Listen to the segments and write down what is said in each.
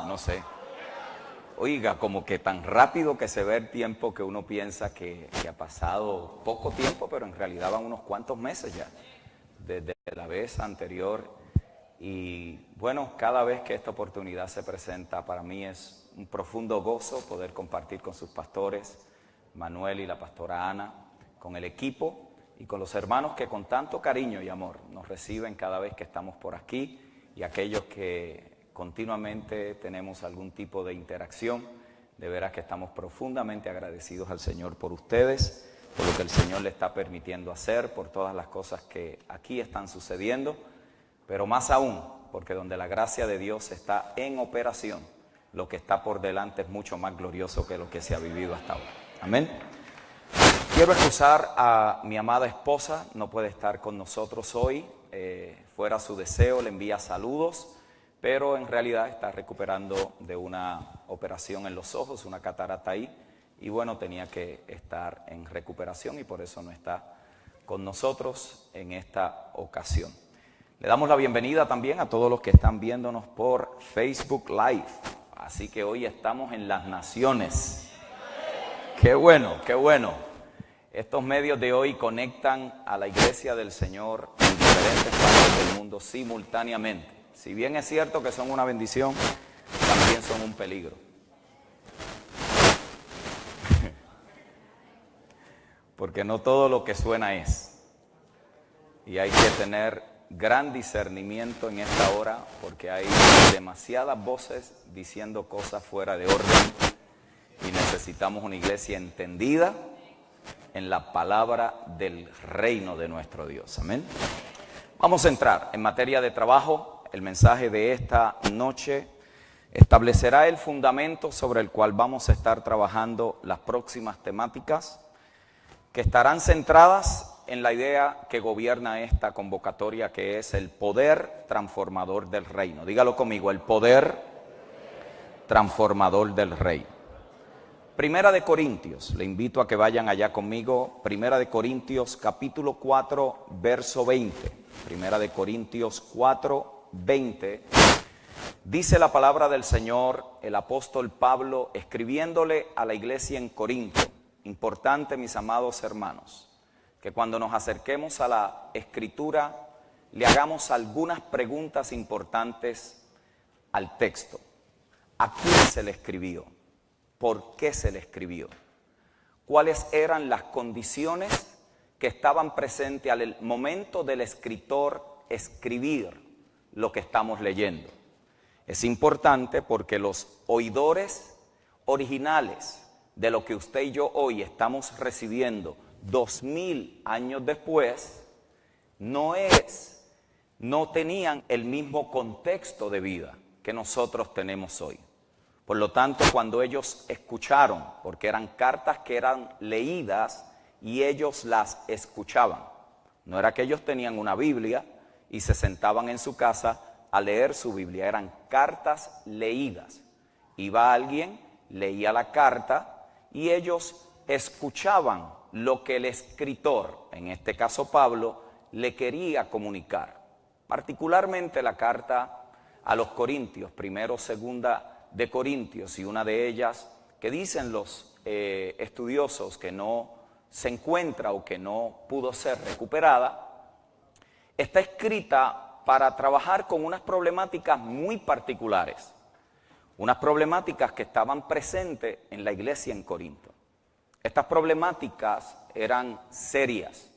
pasado, no sé. Oiga, como que tan rápido que se ve el tiempo que uno piensa que ha pasado poco tiempo, pero en realidad van unos cuantos meses ya, desde la vez anterior. Y bueno, cada vez que esta oportunidad se presenta, para mí es un profundo gozo poder compartir con sus pastores, Manuel y la pastora Ana, con el equipo y con los hermanos que con tanto cariño y amor nos reciben cada vez que estamos por aquí, y aquellos que continuamente tenemos algún tipo de interacción. De veras que estamos profundamente agradecidos al Señor por ustedes, por lo que el Señor le está permitiendo hacer, por todas las cosas que aquí están sucediendo, pero más aún, porque donde la gracia de Dios está en operación, lo que está por delante es mucho más glorioso que lo que se ha vivido hasta ahora. Amén. Quiero excusar a mi amada esposa, no puede estar con nosotros hoy, fuera su deseo, le envía saludos, pero en realidad está recuperando de una operación en los ojos, una catarata ahí, y bueno, tenía que estar en recuperación y por eso no está con nosotros en esta ocasión. Le damos la bienvenida también a todos los que están viéndonos por Facebook Live, así que hoy estamos en las naciones. ¡Qué bueno, qué bueno! Estos medios de hoy conectan a la iglesia del Señor en diferentes partes del mundo simultáneamente. Si bien es cierto que son una bendición, también son un peligro. Porque no todo lo que suena es. Y hay que tener gran discernimiento en esta hora, porque hay demasiadas voces diciendo cosas fuera de orden. Y necesitamos una iglesia entendida en la palabra del reino de nuestro Dios. Amén. Vamos a entrar en materia de trabajo. El mensaje de esta noche establecerá el fundamento sobre el cual vamos a estar trabajando las próximas temáticas, que estarán centradas en la idea que gobierna esta convocatoria, que es el poder transformador del reino. Dígalo conmigo, el poder transformador del reino. Primera de Corintios, le invito a que vayan allá conmigo. Primera de Corintios capítulo 4, verso 20. Primera de Corintios 4, 20, dice la palabra del Señor, el apóstol Pablo escribiéndole a la iglesia en Corinto. Importante, mis amados hermanos, que cuando nos acerquemos a la Escritura le hagamos algunas preguntas importantes al texto. ¿A quién se le escribió? ¿Por qué se le escribió? ¿Cuáles eran las condiciones que estaban presentes al momento del escritor escribir lo que estamos leyendo? Es importante porque los oidores originales de lo que usted y yo hoy estamos recibiendo 2000 años después no tenían el mismo contexto de vida que nosotros tenemos hoy. Por lo tanto, cuando ellos escucharon, porque eran cartas que eran leídas y ellos las escuchaban, no era que ellos tenían una Biblia y se sentaban en su casa a leer su Biblia, eran cartas leídas. Iba alguien, leía la carta y ellos escuchaban lo que el escritor, en este caso Pablo, le quería comunicar. Particularmente la carta a los Corintios, primero, segunda de Corintios, y una de ellas que dicen los estudiosos que no se encuentra o que no pudo ser recuperada, está escrita para trabajar con unas problemáticas muy particulares, unas problemáticas que estaban presentes en la iglesia en Corinto. Estas problemáticas eran serias,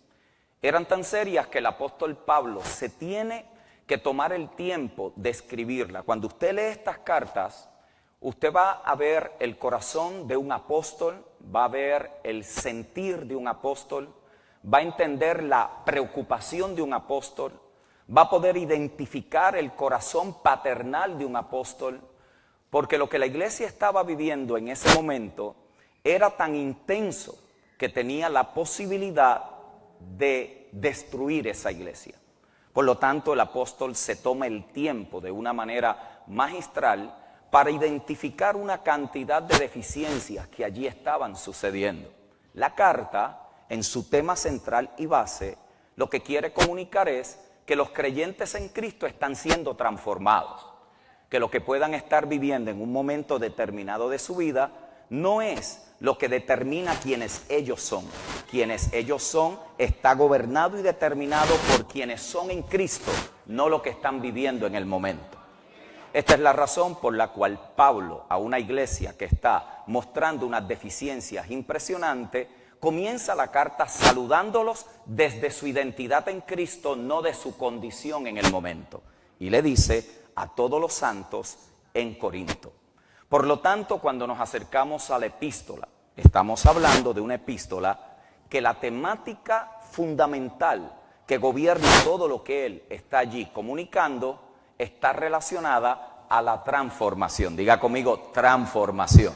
eran tan serias que el apóstol Pablo se tiene que tomar el tiempo de escribirla. Cuando usted lee estas cartas, usted va a ver el corazón de un apóstol, va a ver el sentir de un apóstol, va a entender la preocupación de un apóstol, va a poder identificar el corazón paternal de un apóstol, porque lo que la iglesia estaba viviendo en ese momento era tan intenso que tenía la posibilidad de destruir esa iglesia. Por lo tanto, el apóstol se toma el tiempo de una manera magistral para identificar una cantidad de deficiencias que allí estaban sucediendo. La carta, en su tema central y base, lo que quiere comunicar es que los creyentes en Cristo están siendo transformados. que lo que puedan estar viviendo en un momento determinado de su vida no es lo que determina quiénes ellos son. Quienes ellos son está gobernado y determinado por quienes son en Cristo, no lo que están viviendo en el momento. Esta es la razón por la cual Pablo, a una iglesia que está mostrando unas deficiencias impresionantes, comienza la carta saludándolos desde su identidad en Cristo, no de su condición en el momento. Y le dice a todos los santos en Corinto. Por lo tanto, cuando nos acercamos a la epístola, estamos hablando de una epístola que la temática fundamental que gobierna todo lo que él está allí comunicando está relacionada a la transformación. Diga conmigo, transformación.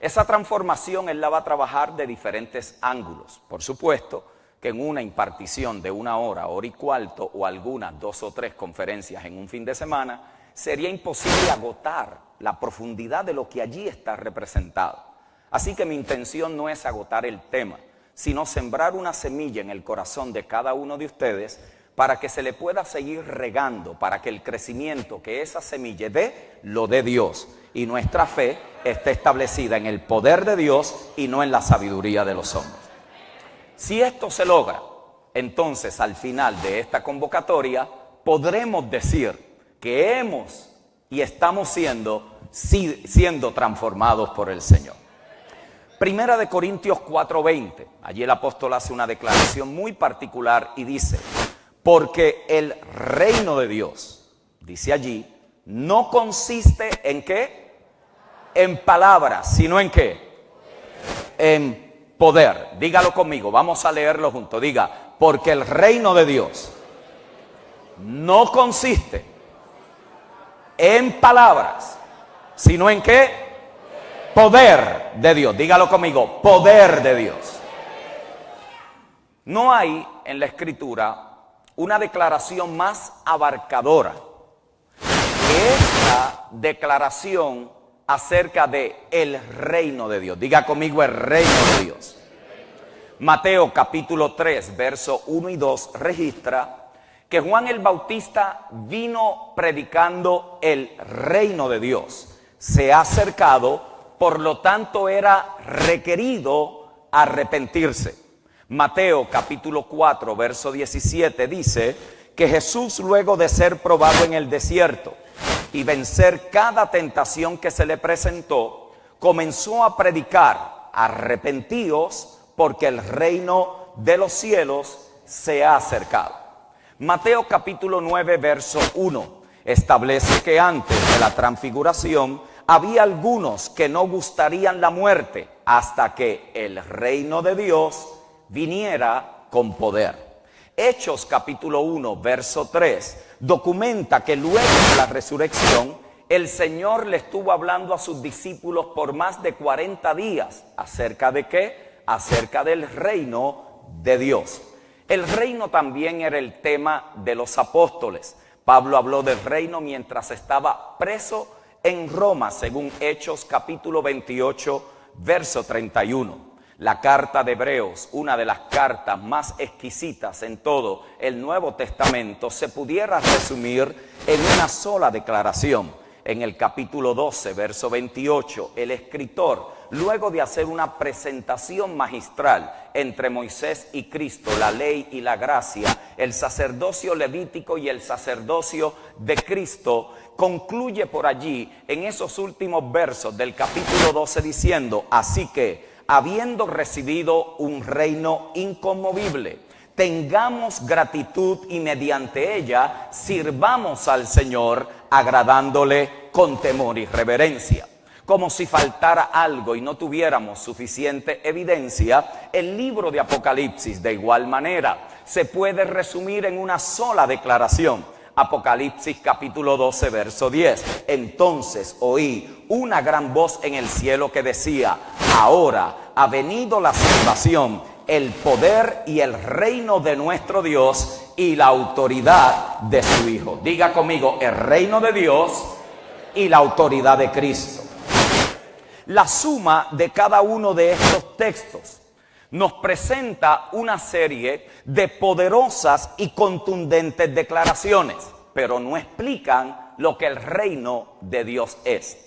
Esa transformación él la va a trabajar de diferentes ángulos. Por supuesto que en una impartición de 1 hora, hora y cuarto, o algunas 2 o 3 conferencias en un fin de semana, sería imposible agotar la profundidad de lo que allí está representado. Así que mi intención no es agotar el tema, sino sembrar una semilla en el corazón de cada uno de ustedes para que se le pueda seguir regando, para que el crecimiento que esa semilla dé, lo dé Dios. Y nuestra fe esté establecida en el poder de Dios y no en la sabiduría de los hombres. Si esto se logra, entonces al final de esta convocatoria podremos decir que hemos y estamos siendo transformados por el Señor. Primera de Corintios 4:20, allí el apóstol hace una declaración muy particular y dice: porque el reino de Dios, dice allí, no consiste en ¿qué? En palabras, sino en ¿qué? En poder. Dígalo conmigo, vamos a leerlo juntos. Diga, porque el reino de Dios no consiste en palabras, sino en ¿qué? Poder de Dios. Dígalo conmigo, poder de Dios. No hay en la Escritura una declaración más abarcadora que esta declaración acerca de el reino de Dios. Diga conmigo, el reino de Dios. Mateo capítulo 3, verso 1 y 2 registra que Juan el Bautista vino predicando el reino de Dios. Se ha acercado, por lo tanto era requerido arrepentirse. Mateo capítulo 4, verso 17 dice que Jesús, luego de ser probado en el desierto y vencer cada tentación que se le presentó, comenzó a predicar: arrepentíos porque el reino de los cielos se ha acercado. Mateo capítulo 9, verso 1 establece que antes de la transfiguración había algunos que no gustarían la muerte hasta que el reino de Dios viniera con poder. Hechos capítulo 1, verso 3 documenta que luego de la resurrección el Señor le estuvo hablando a sus discípulos por más de 40 días. ¿Acerca de qué? Acerca del reino de Dios. El reino también era el tema de los apóstoles. Pablo habló del reino mientras estaba preso en Roma, según Hechos capítulo 28, verso 31. La carta de Hebreos, una de las cartas más exquisitas en todo el Nuevo Testamento, se pudiera resumir en una sola declaración. En el capítulo 12, verso 28, el escritor, luego de hacer una presentación magistral entre Moisés y Cristo, la ley y la gracia, el sacerdocio levítico y el sacerdocio de Cristo, concluye por allí en esos últimos versos del capítulo 12 diciendo: así que, habiendo recibido un reino inconmovible, tengamos gratitud y mediante ella sirvamos al Señor, agradándole con temor y reverencia. Como si faltara algo y no tuviéramos suficiente evidencia, el libro de Apocalipsis de igual manera se puede resumir en una sola declaración. Apocalipsis capítulo 12, verso 10. Entonces oí una gran voz en el cielo que decía: ahora ha venido la salvación, el poder y el reino de nuestro Dios y la autoridad de su Hijo. Diga conmigo, el reino de Dios y la autoridad de Cristo. La suma de cada uno de estos textos nos presenta una serie de poderosas y contundentes declaraciones. pero no explican lo que el reino de Dios es.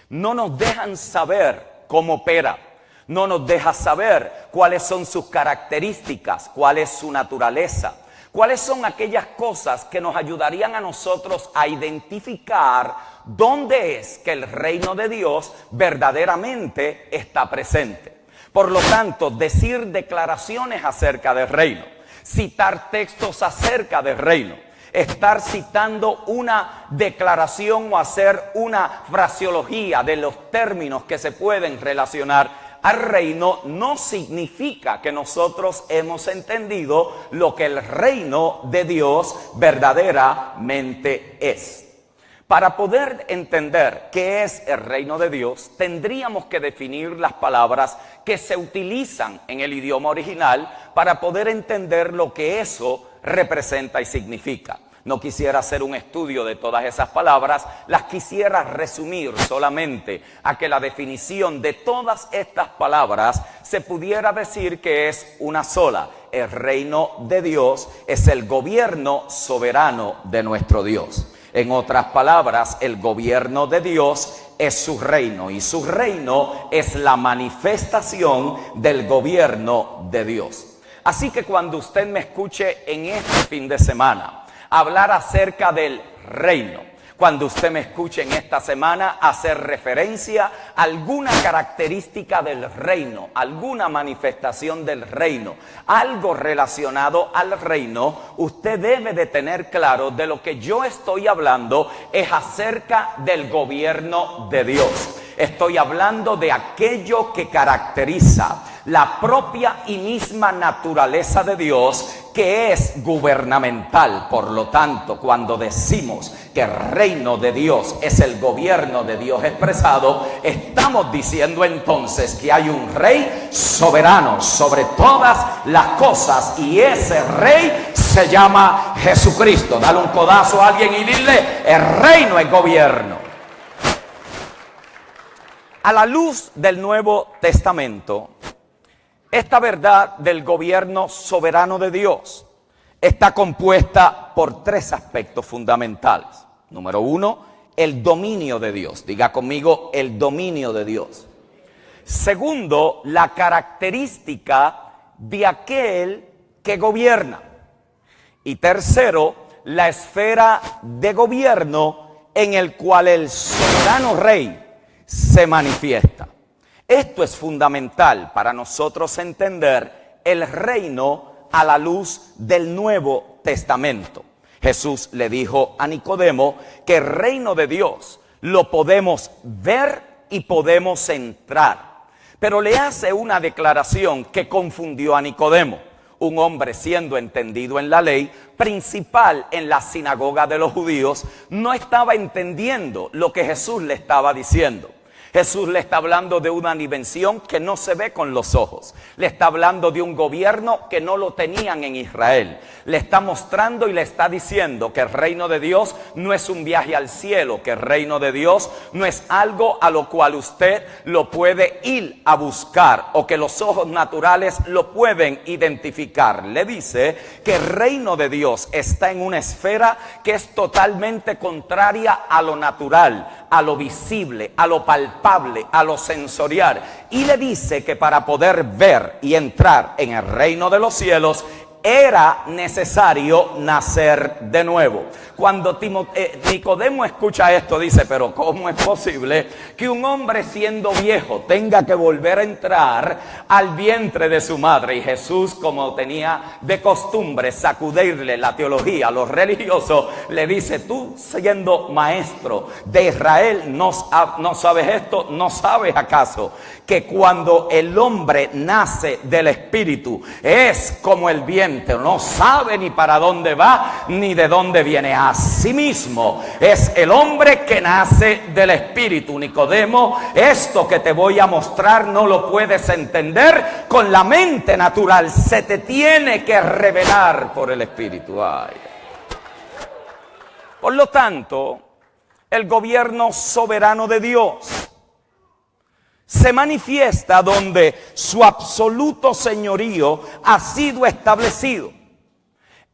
No nos dejan saber cómo opera, no nos deja saber cuáles son sus características, cuál es su naturaleza, cuáles son aquellas cosas que nos ayudarían a nosotros a identificar dónde es que el reino de Dios verdaderamente está presente. Por lo tanto, decir declaraciones acerca del reino, citar textos acerca del reino, estar citando una declaración o hacer una fraseología de los términos que se pueden relacionar al reino, no significa que nosotros hemos entendido lo que el reino de Dios verdaderamente es. Para poder entender qué es el reino de Dios, tendríamos que definir las palabras que se utilizan en el idioma original para poder entender lo que eso representa y significa. No quisiera hacer un estudio de todas esas palabras, las quisiera resumir solamente a que la definición de todas estas palabras se pudiera decir que es una sola. El reino de Dios es el gobierno soberano de nuestro Dios. En otras palabras, el gobierno de Dios es su reino y su reino es la manifestación del gobierno de Dios. Así que cuando usted me escuche en este fin de semana hablar acerca del reino, cuando usted me escuche en esta semana hacer referencia a alguna característica del reino, alguna manifestación del reino, algo relacionado al reino, usted debe de tener claro de lo que yo estoy hablando es acerca del gobierno de Dios. Estoy hablando de aquello que caracteriza la propia y misma naturaleza de Dios, que es gubernamental. Por lo tanto, cuando decimos que el reino de Dios es el gobierno de Dios expresado, estamos diciendo entonces que hay un rey soberano sobre todas las cosas, y ese rey se llama Jesucristo. Dale un codazo a alguien y dile: el reino es gobierno. A la luz del Nuevo Testamento, esta verdad del gobierno soberano de Dios está compuesta por tres aspectos fundamentales. Número uno, el dominio de Dios. Diga conmigo: el dominio de Dios. Segundo, la característica de aquel que gobierna. Y tercero, la esfera de gobierno en el cual el soberano rey se manifiesta. Esto es fundamental para nosotros entender el reino a la luz del Nuevo Testamento. Jesús le dijo a Nicodemo que el reino de Dios lo podemos ver y podemos entrar. Pero le hace una declaración que confundió a Nicodemo, un hombre siendo entendido en la ley, principal en la sinagoga de los judíos, no estaba entendiendo lo que Jesús le estaba diciendo. Jesús le está hablando de una dimensión que no se ve con los ojos. Le está hablando de un gobierno que no lo tenían en Israel. Le está mostrando y le está diciendo que el reino de Dios no es un viaje al cielo, que el reino de Dios no es algo a lo cual usted lo puede ir a buscar o que los ojos naturales lo pueden identificar. Le dice que el reino de Dios está en una esfera que es totalmente contraria a lo natural, a lo visible, a lo palpable, a lo sensorial. Y le dice que para poder ver y entrar en el reino de los cielos era necesario nacer de nuevo. Cuando Nicodemo escucha esto, dice: pero ¿cómo es posible que un hombre siendo viejo tenga que volver a entrar al vientre de su madre? Y Jesús, como tenía de costumbre sacudirle la teología a los religiosos, le dice: tú siendo maestro de Israel, ¿no sabes esto? ¿No sabes acaso que cuando el hombre nace del Espíritu es como el viento? No sabe ni para dónde va ni de dónde viene. Asimismo es el hombre que nace del Espíritu. Nicodemo, esto que te voy a mostrar no lo puedes entender con la mente natural, se te tiene que revelar por el Espíritu. Ay. Por lo tanto, el gobierno soberano de Dios se manifiesta donde su absoluto señorío ha sido establecido.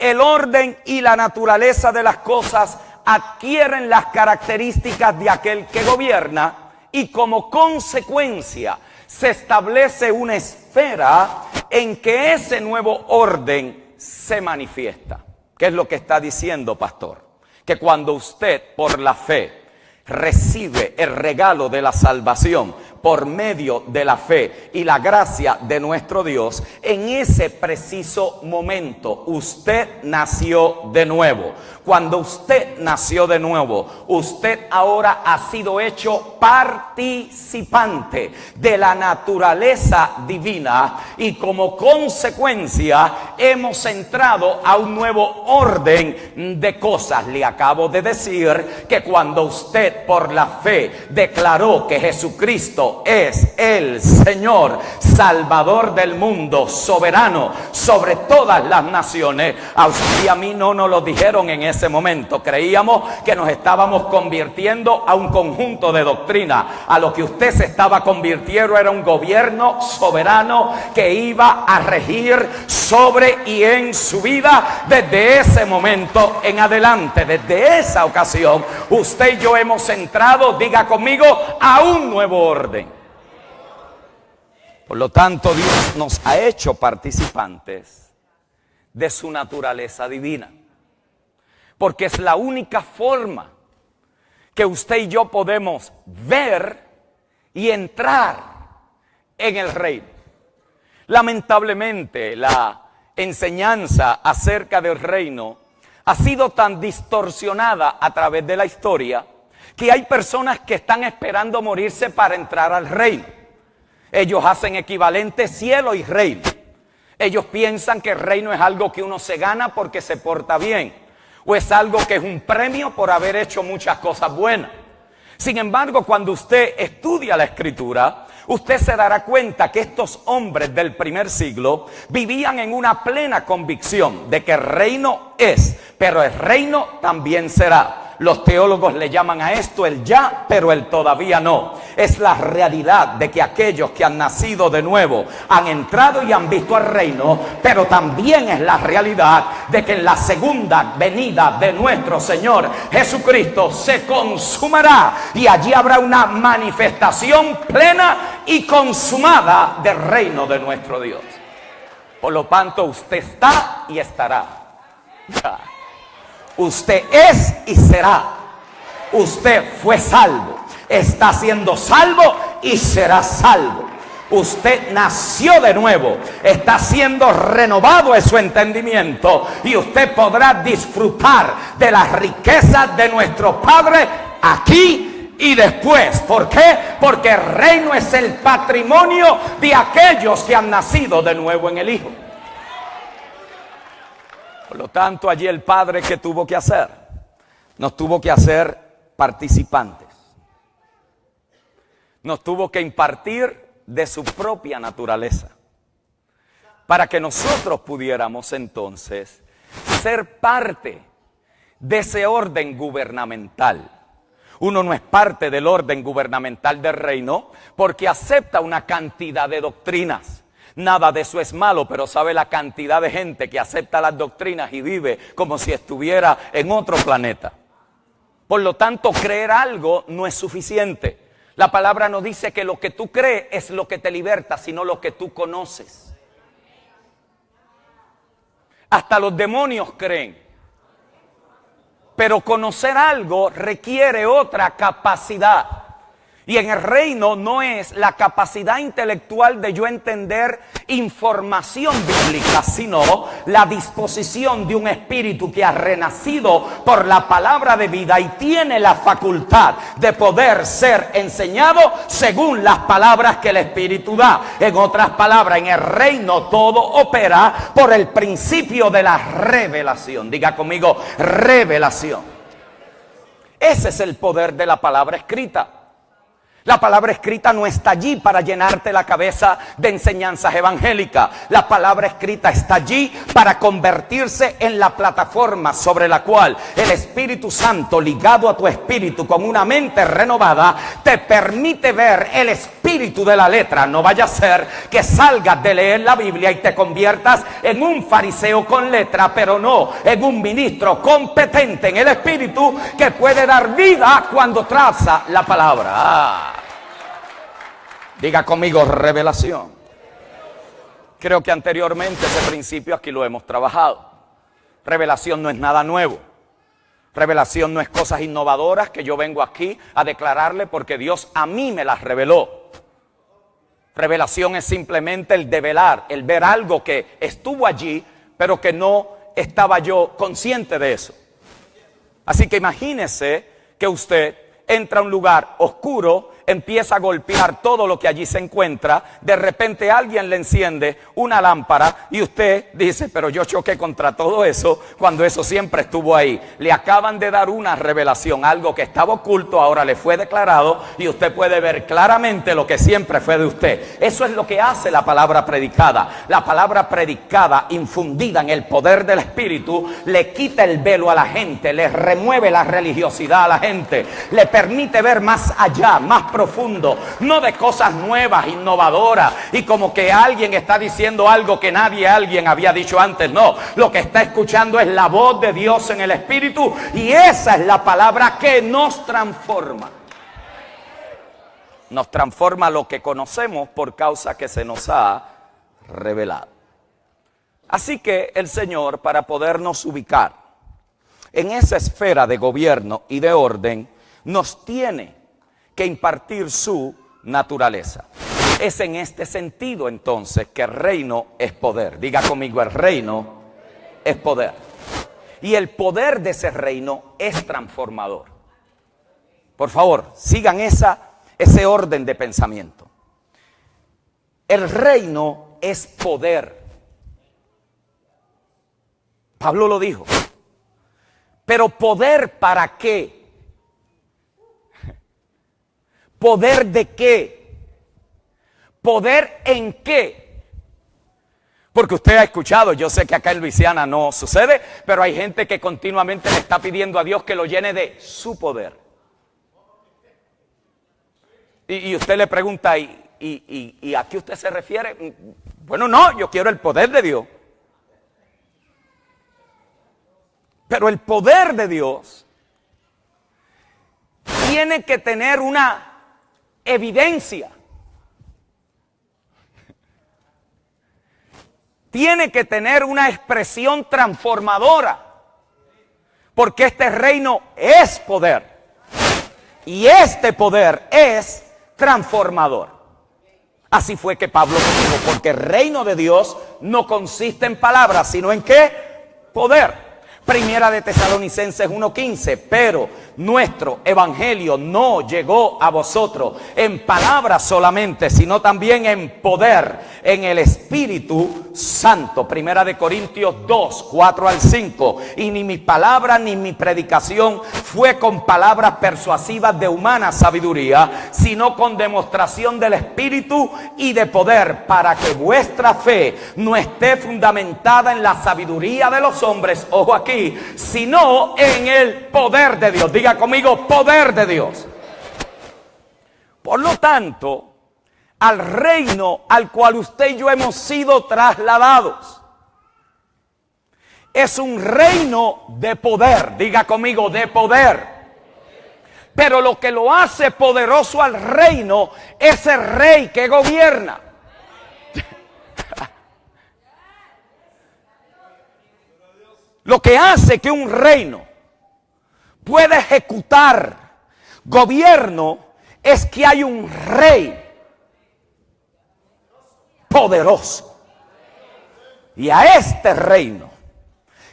el orden y la naturaleza de las cosas adquieren las características de aquel que gobierna, y como consecuencia se establece una esfera en que ese nuevo orden se manifiesta. ¿Qué es lo que está diciendo, pastor? Que cuando usted por la fe recibe el regalo de la salvación por medio de la fe y la gracia de nuestro Dios, en ese preciso momento usted nació de nuevo. Cuando usted nació de nuevo, usted ahora ha sido hecho participante de la naturaleza divina, y como consecuencia hemos entrado a un nuevo orden de cosas. Le acabo de decir que cuando usted por la fe declaró que Jesucristo es el Señor, Salvador del mundo, soberano sobre todas las naciones, a usted y a mí no nos lo dijeron en ese momento. Creíamos que nos estábamos convirtiendo a un conjunto de doctrina. A lo que usted se estaba convirtiendo era un gobierno soberano que iba a regir sobre y en su vida desde ese momento en adelante. Desde esa ocasión, usted y yo hemos entrado, diga conmigo, a un nuevo orden. Por lo tanto, Dios nos ha hecho participantes de su naturaleza divina, porque es la única forma que usted y yo podemos ver y entrar en el reino. Lamentablemente, la enseñanza acerca del reino ha sido tan distorsionada a través de la historia que hay personas que están esperando morirse para entrar al reino. Ellos hacen equivalente cielo y reino. Ellos piensan que el reino es algo que uno se gana porque se porta bien, o es algo que es un premio por haber hecho muchas cosas buenas. Sin embargo, cuando usted estudia la Escritura, usted se dará cuenta que estos hombres del primer siglo vivían en una plena convicción de que el reino es, pero el reino también será. Los teólogos le llaman a esto el ya, pero el todavía no. Es la realidad de que aquellos que han nacido de nuevo han entrado y han visto al reino, pero también es la realidad de que en la segunda venida de nuestro Señor Jesucristo se consumará, y allí habrá una manifestación plena y consumada del reino de nuestro Dios. Por lo tanto, usted está y estará. Usted es y será. Usted fue salvo, está siendo salvo y será salvo. Usted nació de nuevo, está siendo renovado en su entendimiento, y usted podrá disfrutar de las riquezas de nuestro Padre aquí y después. ¿Por qué? Porque el reino es el patrimonio de aquellos que han nacido de nuevo en el Hijo. Por lo tanto, allí el Padre, ¿qué tuvo que hacer? Nos tuvo que hacer participantes. Nos tuvo que impartir de su propia naturaleza, para que nosotros pudiéramos entonces ser parte de ese orden gubernamental. Uno no es parte del orden gubernamental del reino porque acepta una cantidad de doctrinas. Nada de eso es malo, pero sabe la cantidad de gente que acepta las doctrinas y vive como si estuviera en otro planeta. Por lo tanto, creer algo no es suficiente. La palabra no dice que lo que tú crees es lo que te liberta, sino lo que tú conoces. Hasta los demonios creen. Pero conocer algo requiere otra capacidad. Y en el reino no es la capacidad intelectual de yo entender información bíblica, sino la disposición de un espíritu que ha renacido por la palabra de vida y tiene la facultad de poder ser enseñado según las palabras que el espíritu da. En otras palabras, en el reino todo opera por el principio de la revelación. Diga conmigo, revelación. Ese es el poder de la palabra escrita. La palabra escrita no está allí para llenarte la cabeza de enseñanzas evangélicas. La palabra escrita está allí para convertirse en la plataforma sobre la cual el Espíritu Santo, ligado a tu espíritu con una mente renovada, te permite ver el espíritu de la letra. No vaya a ser que salgas de leer la Biblia y te conviertas en un fariseo con letra, pero no en un ministro competente en el espíritu que puede dar vida cuando traza la palabra. Diga conmigo, revelación. Creo que anteriormente ese principio aquí lo hemos trabajado. Revelación no es nada nuevo. Revelación no es cosas innovadoras que yo vengo aquí a declararle porque Dios a mí me las reveló. Revelación es simplemente el develar, el ver algo que estuvo allí, pero que no estaba yo consciente de eso. Así que imagínese que usted entra a un lugar oscuro, empieza a golpear todo lo que allí se encuentra, de repente alguien le enciende una lámpara y usted dice, pero yo choqué contra todo eso cuando eso siempre estuvo ahí. Le acaban de dar una revelación, algo que estaba oculto, ahora le fue declarado y usted puede ver claramente lo que siempre fue de usted. Eso es lo que hace la palabra predicada. La palabra predicada, infundida en el poder del Espíritu, le quita el velo a la gente, le remueve la religiosidad a la gente, le permite ver más allá, más profundo, no de cosas nuevas, innovadoras y como que alguien está diciendo algo que alguien había dicho antes. No, lo que está escuchando es la voz de Dios en el Espíritu y esa es la palabra que nos transforma. Nos transforma lo que conocemos por causa que se nos ha revelado. Así que el Señor, para podernos ubicar en esa esfera de gobierno y de orden, nos tiene que impartir su naturaleza. Es en este sentido entonces que el reino es poder. Diga conmigo, el reino es poder. Y el poder de ese reino es transformador. Por favor, sigan ese orden de pensamiento. El reino es poder. Pablo lo dijo. Pero ¿poder para qué? ¿Poder de qué? ¿Poder en qué? Porque usted ha escuchado, yo sé que acá en Luisiana no sucede, pero hay gente que continuamente le está pidiendo a Dios que lo llene de su poder. Y usted le pregunta, ¿y a qué usted se refiere? Bueno, no, yo quiero el poder de Dios. Pero el poder de Dios tiene que tener una evidencia. Tiene que tener una expresión transformadora. Porque este reino es poder. Y este poder es transformador. Así fue que Pablo dijo, porque el reino de Dios no consiste en palabras, sino en ¿qué? Poder. Primera de Tesalonicenses 1:15, pero nuestro evangelio no llegó a vosotros en palabras solamente, sino también en poder, en el Espíritu Santo. Primera de Corintios 2:4-5, y ni mi palabra ni mi predicación fue con palabras persuasivas de humana sabiduría, sino con demostración del Espíritu y de poder, para que vuestra fe no esté fundamentada en la sabiduría de los hombres, ojo aquí, sino en el poder de Dios. Diga conmigo, poder de Dios. Por lo tanto, al reino al cual usted y yo hemos sido trasladados, es un reino de poder. Diga conmigo, de poder. Pero lo que lo hace poderoso al reino es el rey que gobierna. Lo que hace que un reino pueda ejecutar gobierno es que hay un rey poderoso. Y a este reino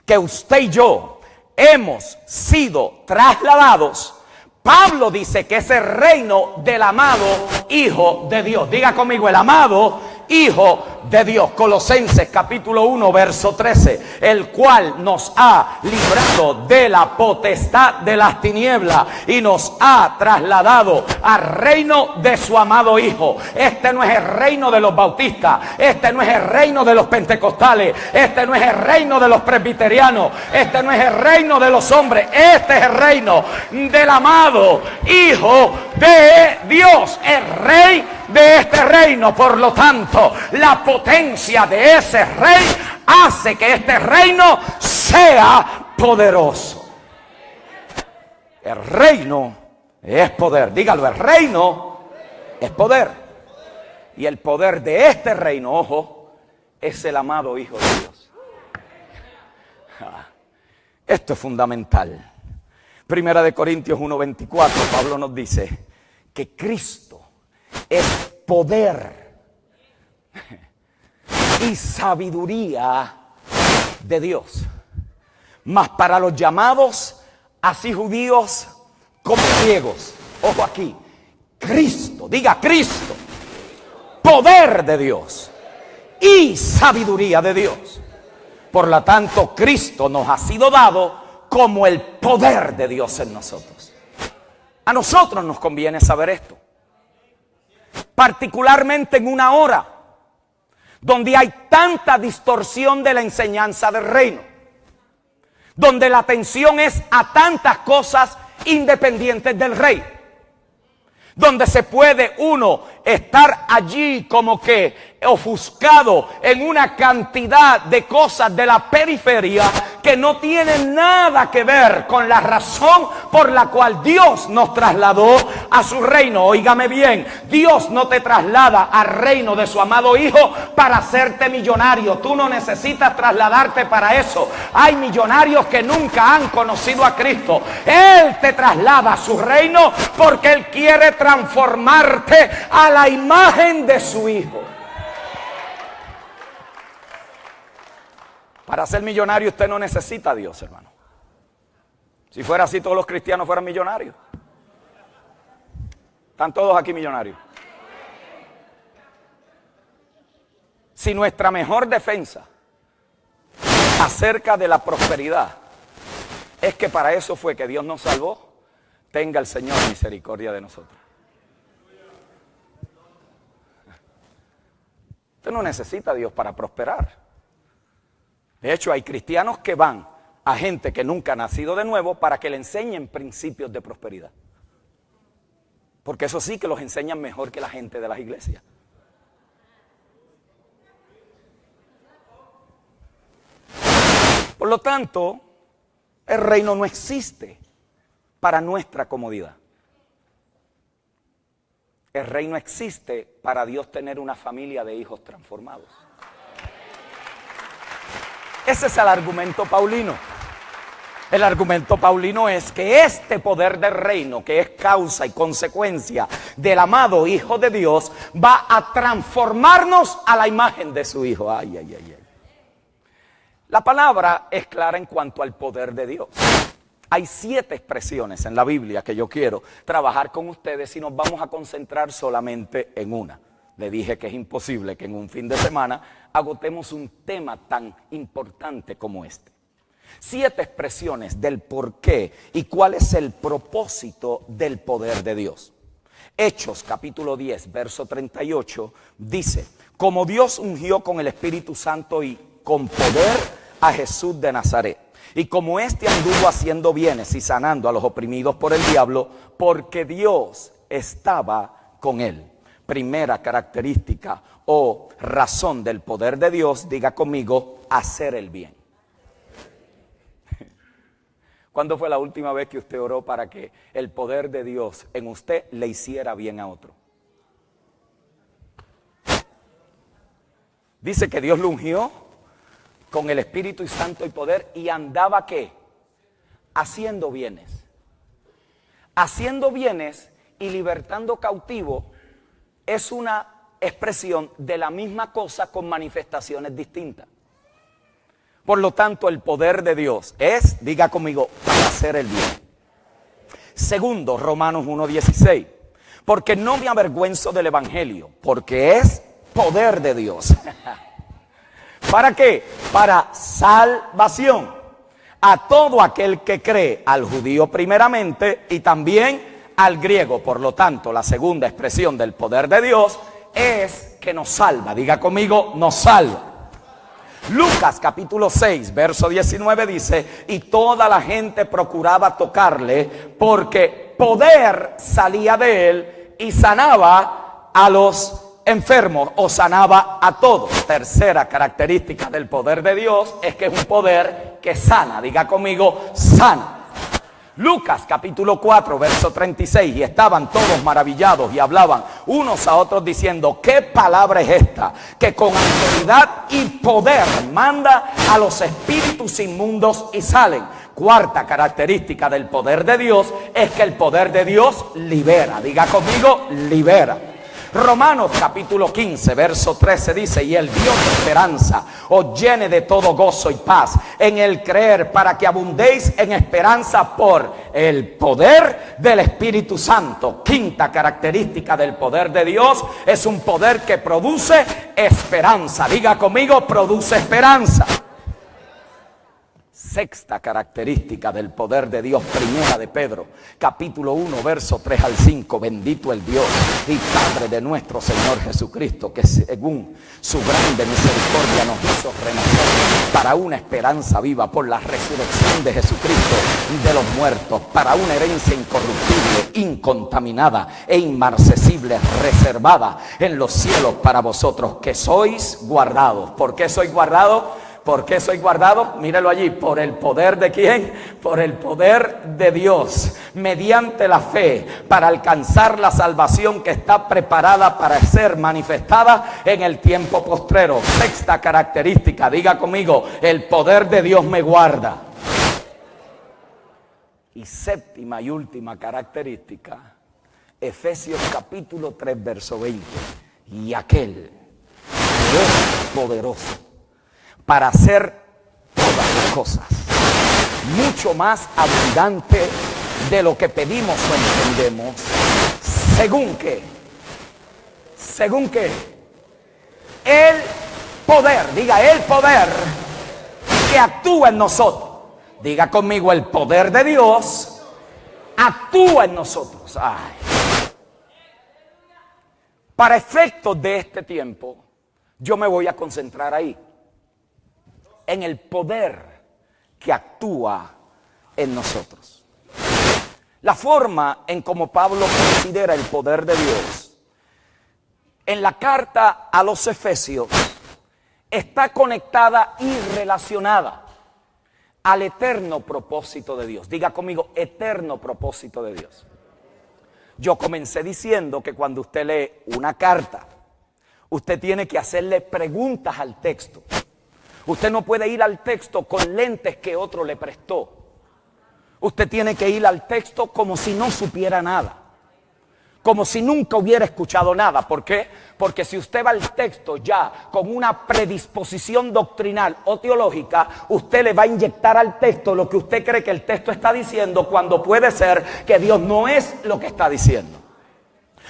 que usted y yo hemos sido trasladados, Pablo dice que es el reino del amado Hijo de Dios. Diga conmigo, el amado Hijo de Dios. Colosenses capítulo 1 verso 13, el cual nos ha librado de la potestad de las tinieblas y nos ha trasladado al reino de su amado Hijo. Este no es el reino de los bautistas, este no es el reino de los pentecostales, este no es el reino de los presbiterianos, este no es el reino de los hombres, este es el reino del amado Hijo de Dios, el Rey de este reino. Por lo tanto, la potencia de ese Rey hace que este reino sea poderoso. El reino es poder. Dígalo, el reino es poder. Y el poder de este reino, ojo, es el amado Hijo de Dios. Esto es fundamental. Primera de Corintios 1:24, Pablo nos dice que Cristo es poder y sabiduría de Dios. Mas para los llamados, así judíos como griegos, ojo aquí, Cristo, diga Cristo, poder de Dios y sabiduría de Dios. Por lo tanto, Cristo nos ha sido dado como el poder de Dios en nosotros. A nosotros nos conviene saber esto, particularmente en una hora donde hay tanta distorsión de la enseñanza del reino, donde la atención es a tantas cosas independientes del rey, donde se puede uno estar allí como que ofuscado en una cantidad de cosas de la periferia que no tienen nada que ver con la razón por la cual Dios nos trasladó a su reino. Óigame bien, Dios no te traslada al reino de su amado Hijo para hacerte millonario. Tú no necesitas trasladarte para eso. Hay millonarios que nunca han conocido a Cristo. Él te traslada a su reino porque Él quiere transformarte a la imagen de su Hijo. Para ser millonario usted no necesita a Dios, hermano. Si fuera así, todos los cristianos fueran millonarios. Están todos aquí millonarios. Si nuestra mejor defensa acerca de la prosperidad es que para eso fue que Dios nos salvó, tenga el Señor misericordia de nosotros. Usted no necesita a Dios para prosperar. De hecho, hay cristianos que van a gente que nunca ha nacido de nuevo para que le enseñen principios de prosperidad. Porque eso sí que los enseñan mejor que la gente de las iglesias. Por lo tanto, el reino no existe para nuestra comodidad. El reino existe para Dios tener una familia de hijos transformados. Ese es el argumento paulino. El argumento paulino es que este poder del reino, que es causa y consecuencia del amado Hijo de Dios, va a transformarnos a la imagen de su Hijo. Ay, ay, ay, ay. La palabra es clara en cuanto al poder de Dios. Hay 7 expresiones en la Biblia que yo quiero trabajar con ustedes y nos vamos a concentrar solamente en una. Le dije que es imposible que en un fin de semana agotemos un tema tan importante como este. 7 expresiones del por qué y cuál es el propósito del poder de Dios. Hechos capítulo 10, verso 38 dice: como Dios ungió con el Espíritu Santo y con poder a Jesús de Nazaret, y como éste anduvo haciendo bienes y sanando a los oprimidos por el diablo, porque Dios estaba con él. Primera característica o razón del poder de Dios, diga conmigo, hacer el bien. ¿Cuándo fue la última vez que usted oró para que el poder de Dios en usted le hiciera bien a otro? Dice que Dios lo ungió con el Espíritu Santo y poder y andaba ¿qué? Haciendo bienes. Haciendo bienes y libertando cautivos es una expresión de la misma cosa con manifestaciones distintas. Por lo tanto, el poder de Dios es, diga conmigo, para hacer el bien. Segundo, Romanos 1:16. Porque no me avergüenzo del Evangelio, porque es poder de Dios. ¿Para qué? Para salvación a todo aquel que cree, al judío primeramente y también al griego. Por lo tanto, la segunda expresión del poder de Dios es que nos salva. Diga conmigo, nos salva. Lucas capítulo 6, verso 19 dice: y toda la gente procuraba tocarle, porque poder salía de él y sanaba a los enfermos, o sanaba a todos. Tercera característica del poder de Dios es que es un poder que sana. Diga conmigo, sana. Lucas capítulo 4, verso 36, y estaban todos maravillados y hablaban unos a otros diciendo: ¿qué palabra es esta? Que con autoridad y poder manda a los espíritus inmundos y salen. Cuarta característica del poder de Dios es que el poder de Dios libera. Diga conmigo, libera. Romanos capítulo 15, verso 13 dice: y el Dios de esperanza os llene de todo gozo y paz en el creer, para que abundéis en esperanza por el poder del Espíritu Santo. Quinta característica del poder de Dios es un poder que produce esperanza. Diga conmigo, produce esperanza. Sexta característica del poder de Dios, primera de Pedro, capítulo 1, verso 3 al 5. Bendito el Dios y Padre de nuestro Señor Jesucristo, que según su grande misericordia nos hizo renacer para una esperanza viva por la resurrección de Jesucristo de los muertos, para una herencia incorruptible, incontaminada e inmarcesible, reservada en los cielos para vosotros, que sois guardados. ¿Por qué soy guardado? ¿Por qué soy guardado? Míralo allí. ¿Por el poder de quién? Por el poder de Dios, mediante la fe, para alcanzar la salvación que está preparada para ser manifestada en el tiempo postrero. Sexta característica, diga conmigo, el poder de Dios me guarda. Y séptima y última característica, Efesios capítulo 3, verso 20. Y aquel que es poderoso para hacer todas las cosas, mucho más abundante de lo que pedimos o entendemos, según que el poder, diga el poder que actúa en nosotros. Diga conmigo, el poder de Dios actúa en nosotros. Ay. Para efectos de este tiempo, yo me voy a concentrar ahí, en el poder que actúa en nosotros. La forma en como Pablo considera el poder de Dios en la carta a los Efesios está conectada y relacionada al eterno propósito de Dios. Diga conmigo, eterno propósito de Dios. Yo comencé diciendo que cuando usted lee una carta, usted tiene que hacerle preguntas al texto. Usted no puede ir al texto con lentes que otro le prestó. Usted tiene que ir al texto como si no supiera nada, como si nunca hubiera escuchado nada. ¿Por qué? Porque si usted va al texto ya con una predisposición doctrinal o teológica, usted le va a inyectar al texto lo que usted cree que el texto está diciendo, cuando puede ser que Dios no es lo que está diciendo.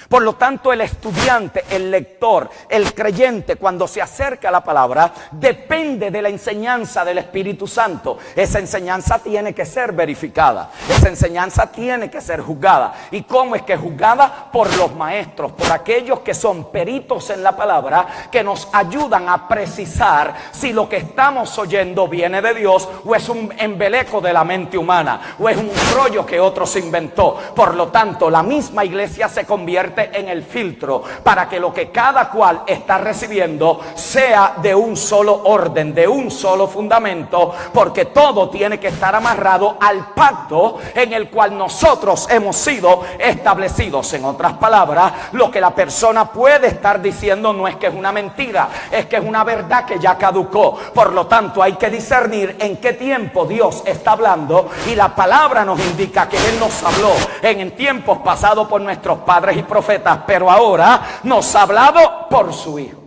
Por lo tanto, el estudiante, el lector, el creyente, cuando se acerca a la palabra, depende de la enseñanza del Espíritu Santo. Esa enseñanza tiene que ser verificada. Esa enseñanza tiene que ser juzgada. ¿Y cómo es que es juzgada? Por los maestros, por aquellos que son peritos en la palabra, que nos ayudan a precisar si lo que estamos oyendo viene de Dios o es un embeleco de la mente humana o es un rollo que otro se inventó. Por lo tanto, la misma iglesia se convierte en el filtro para que lo que cada cual está recibiendo sea de un solo orden, de un solo fundamento, porque todo tiene que estar amarrado al pacto en el cual nosotros hemos sido establecidos. En otras palabras, lo que la persona puede estar diciendo no es que es una mentira, es que es una verdad que ya caducó. Por lo tanto, hay que discernir en qué tiempo Dios está hablando, y la palabra nos indica que Él nos habló en tiempos pasados por nuestros padres y profetas, pero ahora nos ha hablado por su Hijo.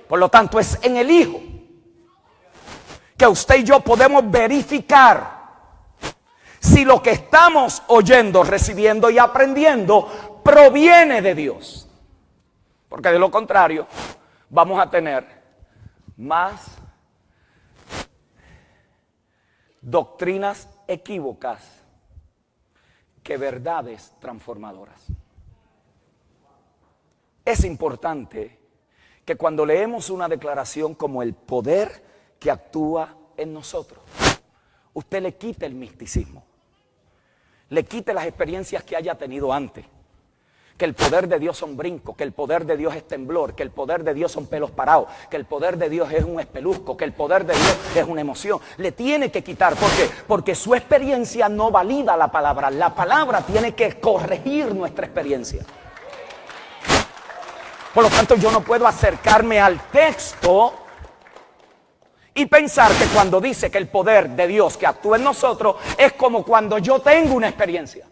Por lo tanto, es en el Hijo que usted y yo podemos verificar si lo que estamos oyendo, recibiendo y aprendiendo proviene de Dios. Porque de lo contrario vamos a tener más doctrinas equívocas que verdades transformadoras. Es importante que cuando leemos una declaración como el poder que actúa en nosotros, usted le quite el misticismo, le quite las experiencias que haya tenido antes. Que el poder de Dios son brincos, que el poder de Dios es temblor, que el poder de Dios son pelos parados, que el poder de Dios es un espeluzco, que el poder de Dios es una emoción. Le tiene que quitar, ¿por qué? Porque su experiencia no valida la palabra. La palabra tiene que corregir nuestra experiencia. Por lo tanto, yo no puedo acercarme al texto y pensar que cuando dice que el poder de Dios que actúa en nosotros es como cuando yo tengo una experiencia.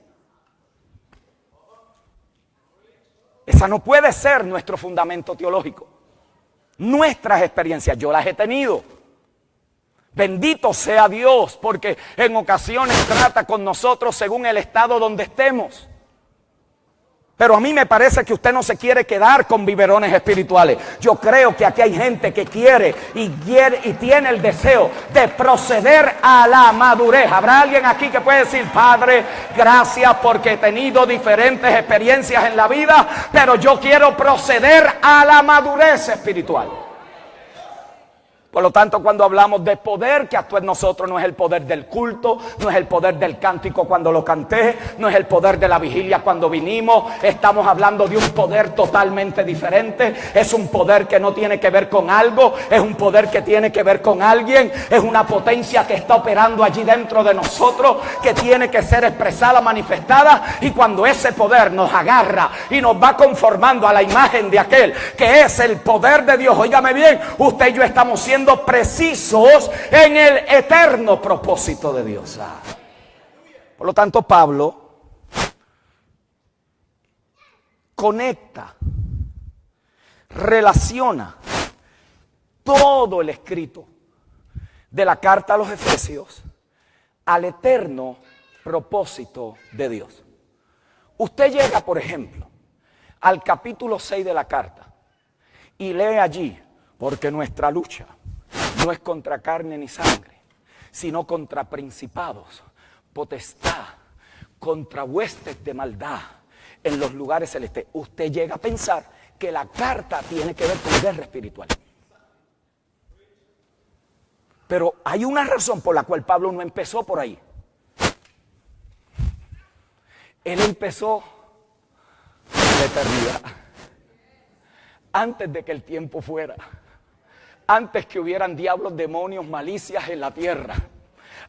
Esa no puede ser nuestro fundamento teológico. Nuestras experiencias, yo las he tenido. Bendito sea Dios, porque en ocasiones trata con nosotros según el estado donde estemos. Pero a mí me parece que usted no se quiere quedar con biberones espirituales. Yo creo que aquí hay gente que quiere y tiene el deseo de proceder a la madurez. ¿Habrá alguien aquí que puede decir, Padre, gracias porque he tenido diferentes experiencias en la vida, pero yo quiero proceder a la madurez espiritual? Por lo tanto, cuando hablamos de poder que actúa en nosotros, no es el poder del culto, no es el poder del cántico cuando lo canté, no es el poder de la vigilia cuando vinimos. Estamos hablando de un poder totalmente diferente. Es un poder que no tiene que ver con algo, es un poder que tiene que ver con alguien. Es una potencia que está operando allí dentro de nosotros, que tiene que ser expresada, manifestada. Y cuando ese poder nos agarra y nos va conformando a la imagen de aquel que es el poder de Dios, óigame bien, usted y yo estamos siendo precisos en el eterno propósito de Dios. Por lo tanto, Pablo conecta, relaciona todo el escrito de la carta a los Efesios al eterno propósito de Dios. Usted llega, por ejemplo, al capítulo 6 de la carta y lee allí, porque nuestra lucha no es contra carne ni sangre, sino contra principados, potestad, contra huestes de maldad en los lugares celestes. Usted llega a pensar que la carta tiene que ver con guerra espiritual. Pero hay una razón por la cual Pablo no empezó por ahí. Él empezó la eternidad, antes de que el tiempo fuera. Antes que hubieran diablos, demonios, malicias en la tierra.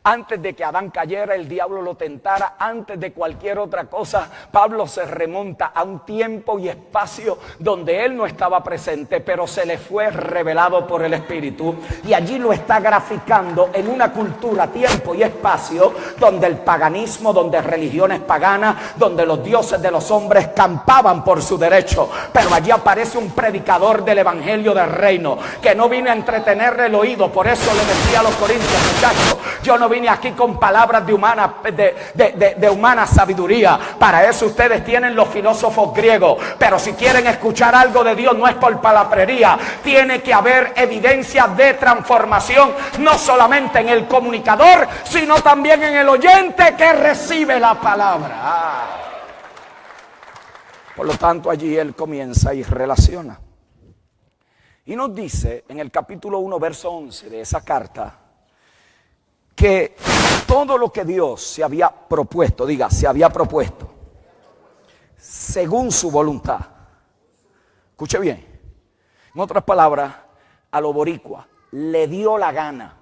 Antes de que Adán cayera, el diablo lo tentara. Antes de cualquier otra cosa, Pablo se remonta a un tiempo y espacio donde él no estaba presente, pero se le fue revelado por el Espíritu. Y allí lo está graficando en una cultura, tiempo y espacio donde el paganismo, donde religiones paganas, donde los dioses de los hombres campaban por su derecho. Pero allí aparece un predicador del evangelio del reino, que no vine a entretenerle el oído. Por eso le decía a los corintios, muchachos, yo no vine aquí con palabras de humana sabiduría. Para eso ustedes tienen los filósofos griegos. Pero si quieren escuchar algo de Dios, no es por palabrería. Tiene que haber evidencia de transformación, no solamente en el comunicador, sino también en el oyente que recibe la palabra. Por lo tanto, allí él comienza y relaciona. Y nos dice en el capítulo 1, verso 11 de esa carta, que todo lo que Dios se había propuesto, diga, se había propuesto, según su voluntad. Escuche bien. En otras palabras, a lo boricua, le dio la gana.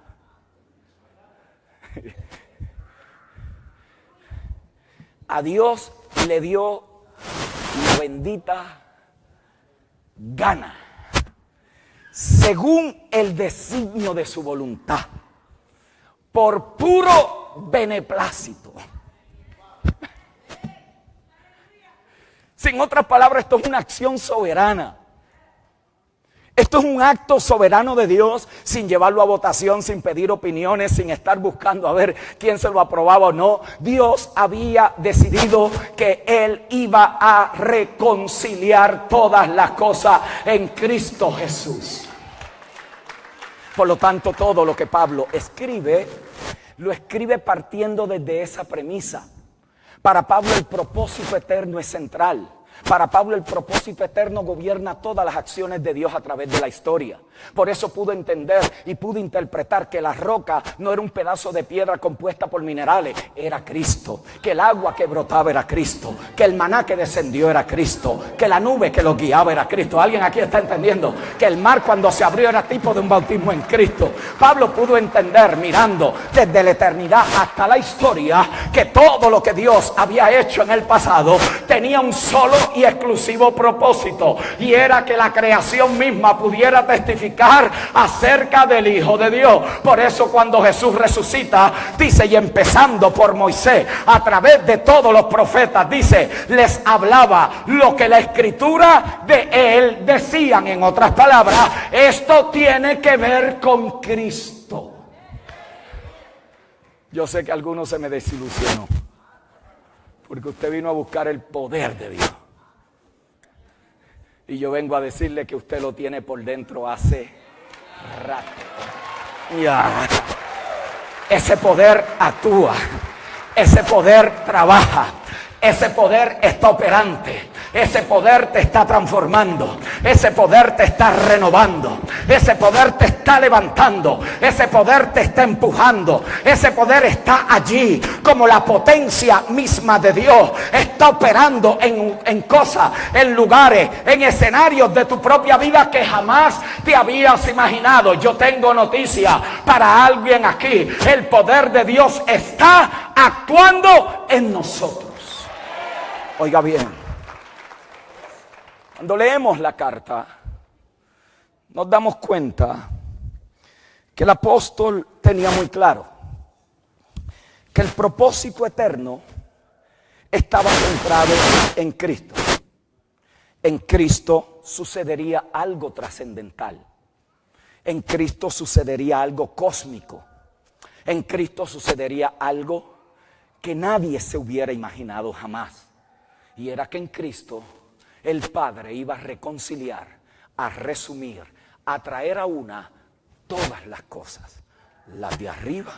A Dios le dio la bendita gana, según el designio de su voluntad, por puro beneplácito. Sin otras palabras, esto es una acción soberana. Esto es un acto soberano de Dios, sin llevarlo a votación, sin pedir opiniones, sin estar buscando a ver quién se lo aprobaba o no. Dios había decidido que Él iba a reconciliar todas las cosas en Cristo Jesús. Por lo tanto, todo lo que Pablo escribe, lo escribe partiendo desde esa premisa. Para Pablo el propósito eterno es central. Para Pablo el propósito eterno gobierna todas las acciones de Dios a través de la historia. Por eso pudo entender y pudo interpretar que la roca no era un pedazo de piedra compuesta por minerales, era Cristo. Que el agua que brotaba era Cristo. Que el maná que descendió era Cristo. Que la nube que lo guiaba era Cristo. ¿Alguien aquí está entendiendo? Que el mar cuando se abrió era tipo de un bautismo en Cristo. Pablo pudo entender, mirando desde la eternidad hasta la historia, que todo lo que Dios había hecho en el pasado tenía un solo y exclusivo propósito, y era que la creación misma pudiera testificar acerca del Hijo de Dios. Por eso cuando Jesús resucita, dice, y empezando por Moisés, a través de todos los profetas, dice, les hablaba lo que la escritura de él decían. En otras palabras, esto tiene que ver con Cristo. Yo sé que a algunos se me desilusionó, porque usted vino a buscar el poder de Dios. Y yo vengo a decirle que usted lo tiene por dentro hace rato. Ya. Ese poder actúa, ese poder trabaja, ese poder está operante. Ese poder te está transformando, ese poder te está renovando, ese poder te está levantando, ese poder te está empujando, ese poder está allí como la potencia misma de Dios. Está operando en cosas, en lugares, en escenarios de tu propia vida que jamás te habías imaginado. Yo tengo noticia para alguien aquí: el poder de Dios está actuando en nosotros. Oiga bien. Cuando leemos la carta, nos damos cuenta que el apóstol tenía muy claro que el propósito eterno estaba centrado en Cristo. En Cristo sucedería algo trascendental. En Cristo sucedería algo cósmico. En Cristo sucedería algo que nadie se hubiera imaginado jamás. Y era que en Cristo el Padre iba a reconciliar, a resumir, a traer a una todas las cosas, las de arriba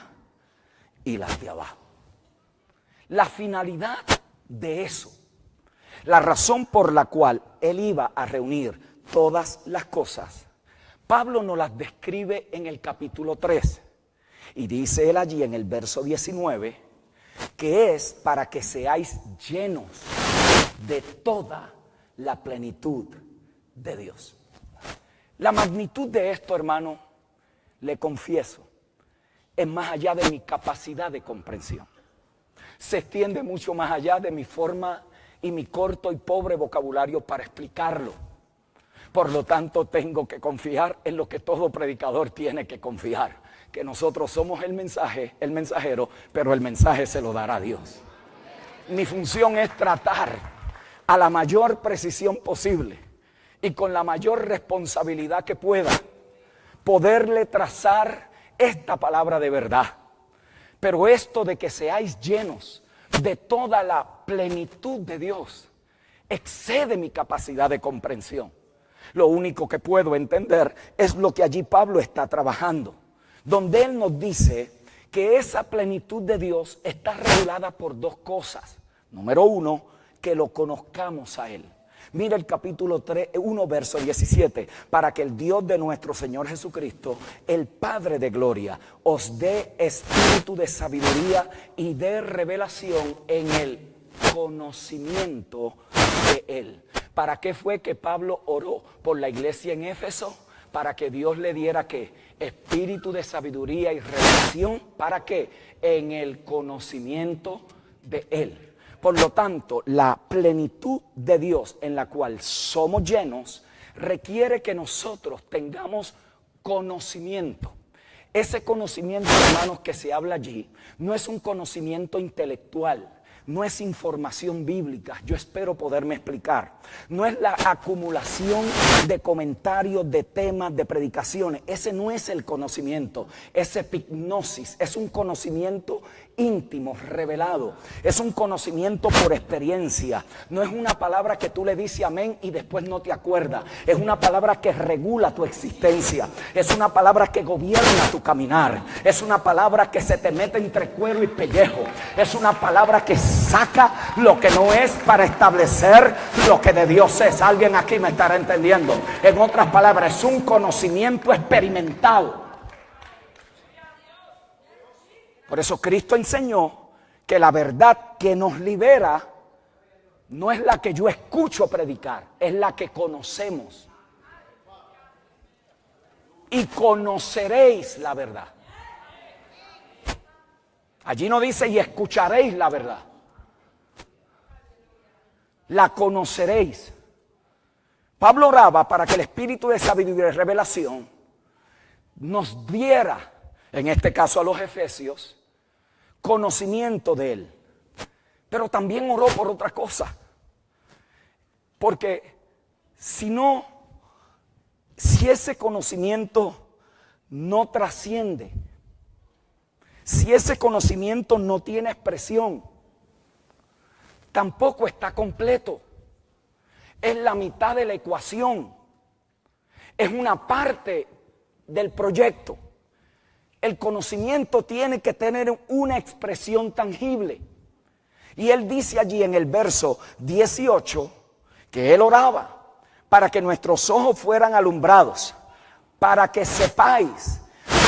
y las de abajo. La finalidad de eso, la razón por la cual Él iba a reunir todas las cosas, Pablo nos las describe en el capítulo 3. Y dice él allí en el verso 19, que es para que seáis llenos de toda la plenitud de Dios. La magnitud de esto, hermano, le confieso, es más allá de mi capacidad de comprensión. Se extiende mucho más allá de mi forma y mi corto y pobre vocabulario para explicarlo. Por lo tanto, tengo que confiar en lo que todo predicador tiene que confiar, que nosotros somos el mensajero, pero el mensaje se lo dará Dios. Mi función es tratar a la mayor precisión posible y con la mayor responsabilidad que pueda, poderle trazar esta palabra de verdad. Pero esto de que seáis llenos de toda la plenitud de Dios excede mi capacidad de comprensión. Lo único que puedo entender es lo que allí Pablo está trabajando, donde él nos dice que esa plenitud de Dios está regulada por dos cosas. Número uno, que lo conozcamos a Él. Mira el capítulo 1, verso 17. Para que el Dios de nuestro Señor Jesucristo, el Padre de gloria, os dé espíritu de sabiduría y de revelación en el conocimiento de Él. ¿Para qué fue que Pablo oró por la iglesia en Éfeso? Para que Dios le diera ¿qué? Espíritu de sabiduría y revelación. ¿Para qué? En el conocimiento de Él. Por lo tanto, la plenitud de Dios en la cual somos llenos requiere que nosotros tengamos conocimiento. Ese conocimiento, hermanos, que se habla allí no es un conocimiento intelectual, no es información bíblica. Yo espero poderme explicar. No es la acumulación de comentarios, de temas, de predicaciones. Ese no es el conocimiento. Es epignosis. Es un conocimiento íntimo, revelado. Es un conocimiento por experiencia. No es una palabra que tú le dices amén y después no te acuerdas. Es una palabra que regula tu existencia. Es una palabra que gobierna tu caminar. Es una palabra que se te mete entre cuero y pellejo. Es una palabra que saca lo que no es para establecer lo que de Dios es. Alguien aquí me estará entendiendo. En otras palabras, es un conocimiento experimentado. Por eso Cristo enseñó que la verdad que nos libera no es la que yo escucho predicar, es la que conocemos. Y conoceréis la verdad. Allí no dice y escucharéis la verdad. La conoceréis. Pablo oraba para que el espíritu de sabiduría y revelación nos diera, en este caso a los efesios, conocimiento de él. Pero también oró por otra cosa. Porque si ese conocimiento no trasciende, si ese conocimiento no tiene expresión, tampoco está completo. Es la mitad de la ecuación. Es una parte del proyecto. El conocimiento tiene que tener una expresión tangible. Y él dice allí en el verso 18 que él oraba para que nuestros ojos fueran alumbrados, para que sepáis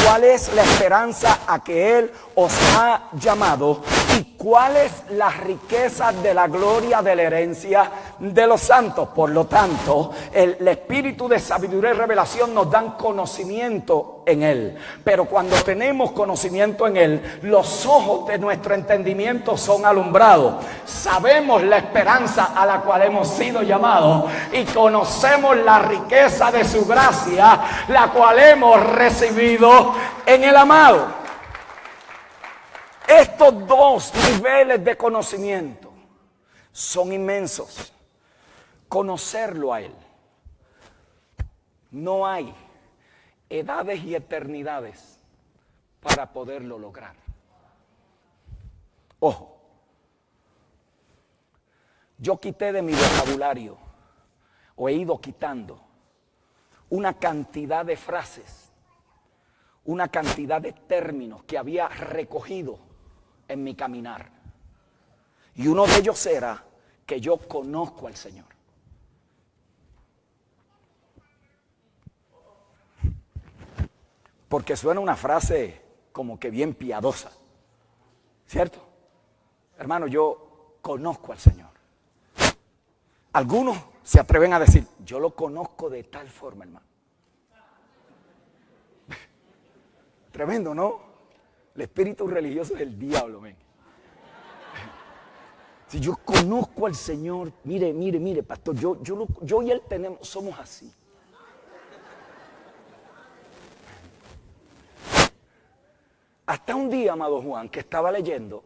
cuál es la esperanza a que él os ha llamado y cuáles las riquezas de la gloria de la herencia de los santos. Por lo tanto, el espíritu de sabiduría y revelación nos dan conocimiento en él. Pero cuando tenemos conocimiento en él, los ojos de nuestro entendimiento son alumbrados. Sabemos la esperanza a la cual hemos sido llamados y conocemos la riqueza de su gracia, la cual hemos recibido en el amado. Estos dos niveles de conocimiento son inmensos. Conocerlo a él. No hay edades y eternidades para poderlo lograr. Ojo, yo quité de mi vocabulario, o he ido quitando, una cantidad de frases, una cantidad de términos que había recogido en mi caminar. Y uno de ellos era que yo conozco al Señor. Porque suena una frase como que bien piadosa, ¿cierto? Hermano, yo conozco al Señor. Algunos se atreven a decir, yo lo conozco de tal forma, hermano. Tremendo, ¿no? El espíritu religioso es el diablo, men. Si yo conozco al Señor, mire, pastor, yo y él somos así. Hasta un día, amado Juan, que estaba leyendo,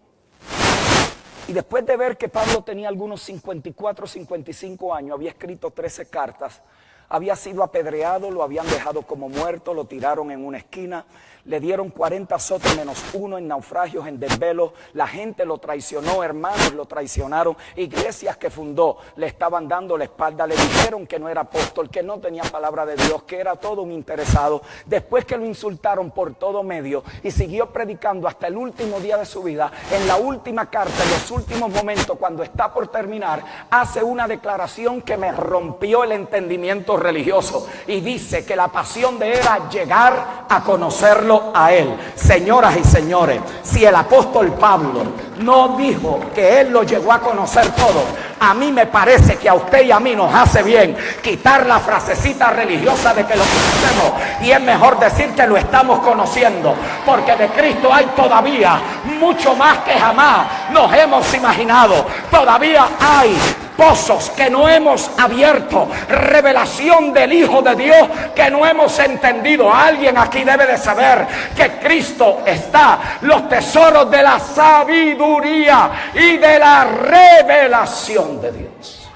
y después de ver que Pablo tenía algunos 54, 55 años, había escrito 13 cartas, había sido apedreado, lo habían dejado como muerto, lo tiraron en una esquina, le dieron 40 azotes menos uno en naufragios, en desvelos, la gente lo traicionó, hermanos lo traicionaron, iglesias que fundó le estaban dando la espalda, le dijeron que no era apóstol, que no tenía palabra de Dios, que era todo un interesado. Después que lo insultaron por todo medio y siguió predicando hasta el último día de su vida, en la última carta, en los últimos momentos, cuando está por terminar, hace una declaración que me rompió el entendimiento religioso y dice que la pasión de él era llegar a conocerlo a él. Señoras y señores, si el apóstol Pablo no dijo que él lo llegó a conocer todo, a mí me parece que a usted y a mí nos hace bien quitar la frasecita religiosa de que lo conocemos y es mejor decir que lo estamos conociendo, porque de Cristo hay todavía mucho más que jamás nos hemos imaginado. Todavía hay pozos que no hemos abierto, revelación del Hijo de Dios que no hemos entendido. Alguien aquí debe de saber que Cristo está, los tesoros de la sabiduría y de la revelación de Dios.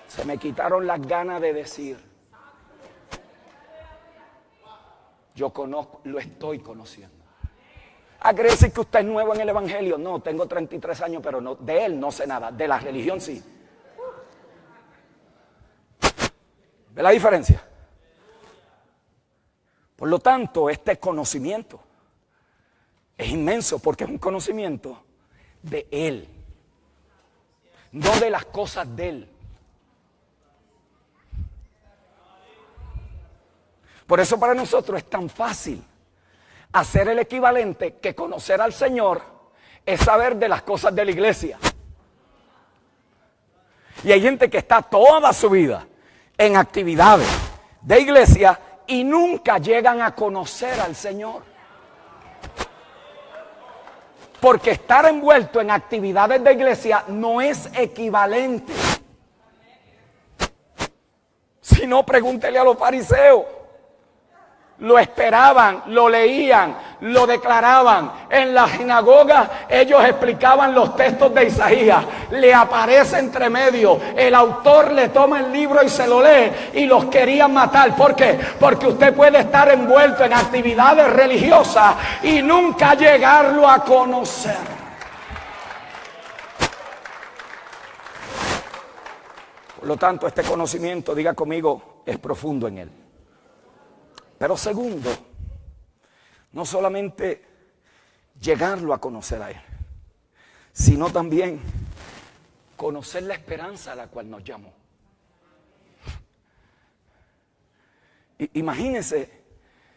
Se me quitaron las ganas de decir, yo conozco, lo estoy conociendo. ¿Quiere decir que usted es nuevo en el Evangelio? No, tengo 33 años, pero no, de él no sé nada, de la religión sí. ¿Ve la diferencia? Por lo tanto, este conocimiento es inmenso porque es un conocimiento de él, no de las cosas de él. Por eso para nosotros es tan fácil hacer el equivalente que conocer al Señor es saber de las cosas de la iglesia. Y hay gente que está toda su vida en actividades de iglesia y nunca llegan a conocer al Señor. Porque estar envuelto en actividades de iglesia no es equivalente. Si no, pregúntele a los fariseos. Lo esperaban, lo leían, lo declaraban. En la sinagoga ellos explicaban los textos de Isaías. Le aparece entre medio. El autor le toma el libro y se lo lee y los querían matar. ¿Por qué? Porque usted puede estar envuelto en actividades religiosas y nunca llegarlo a conocer. Por lo tanto, este conocimiento, diga conmigo, es profundo en él. Pero segundo, no solamente llegarlo a conocer a él, sino también conocer la esperanza a la cual nos llamó. Imagínense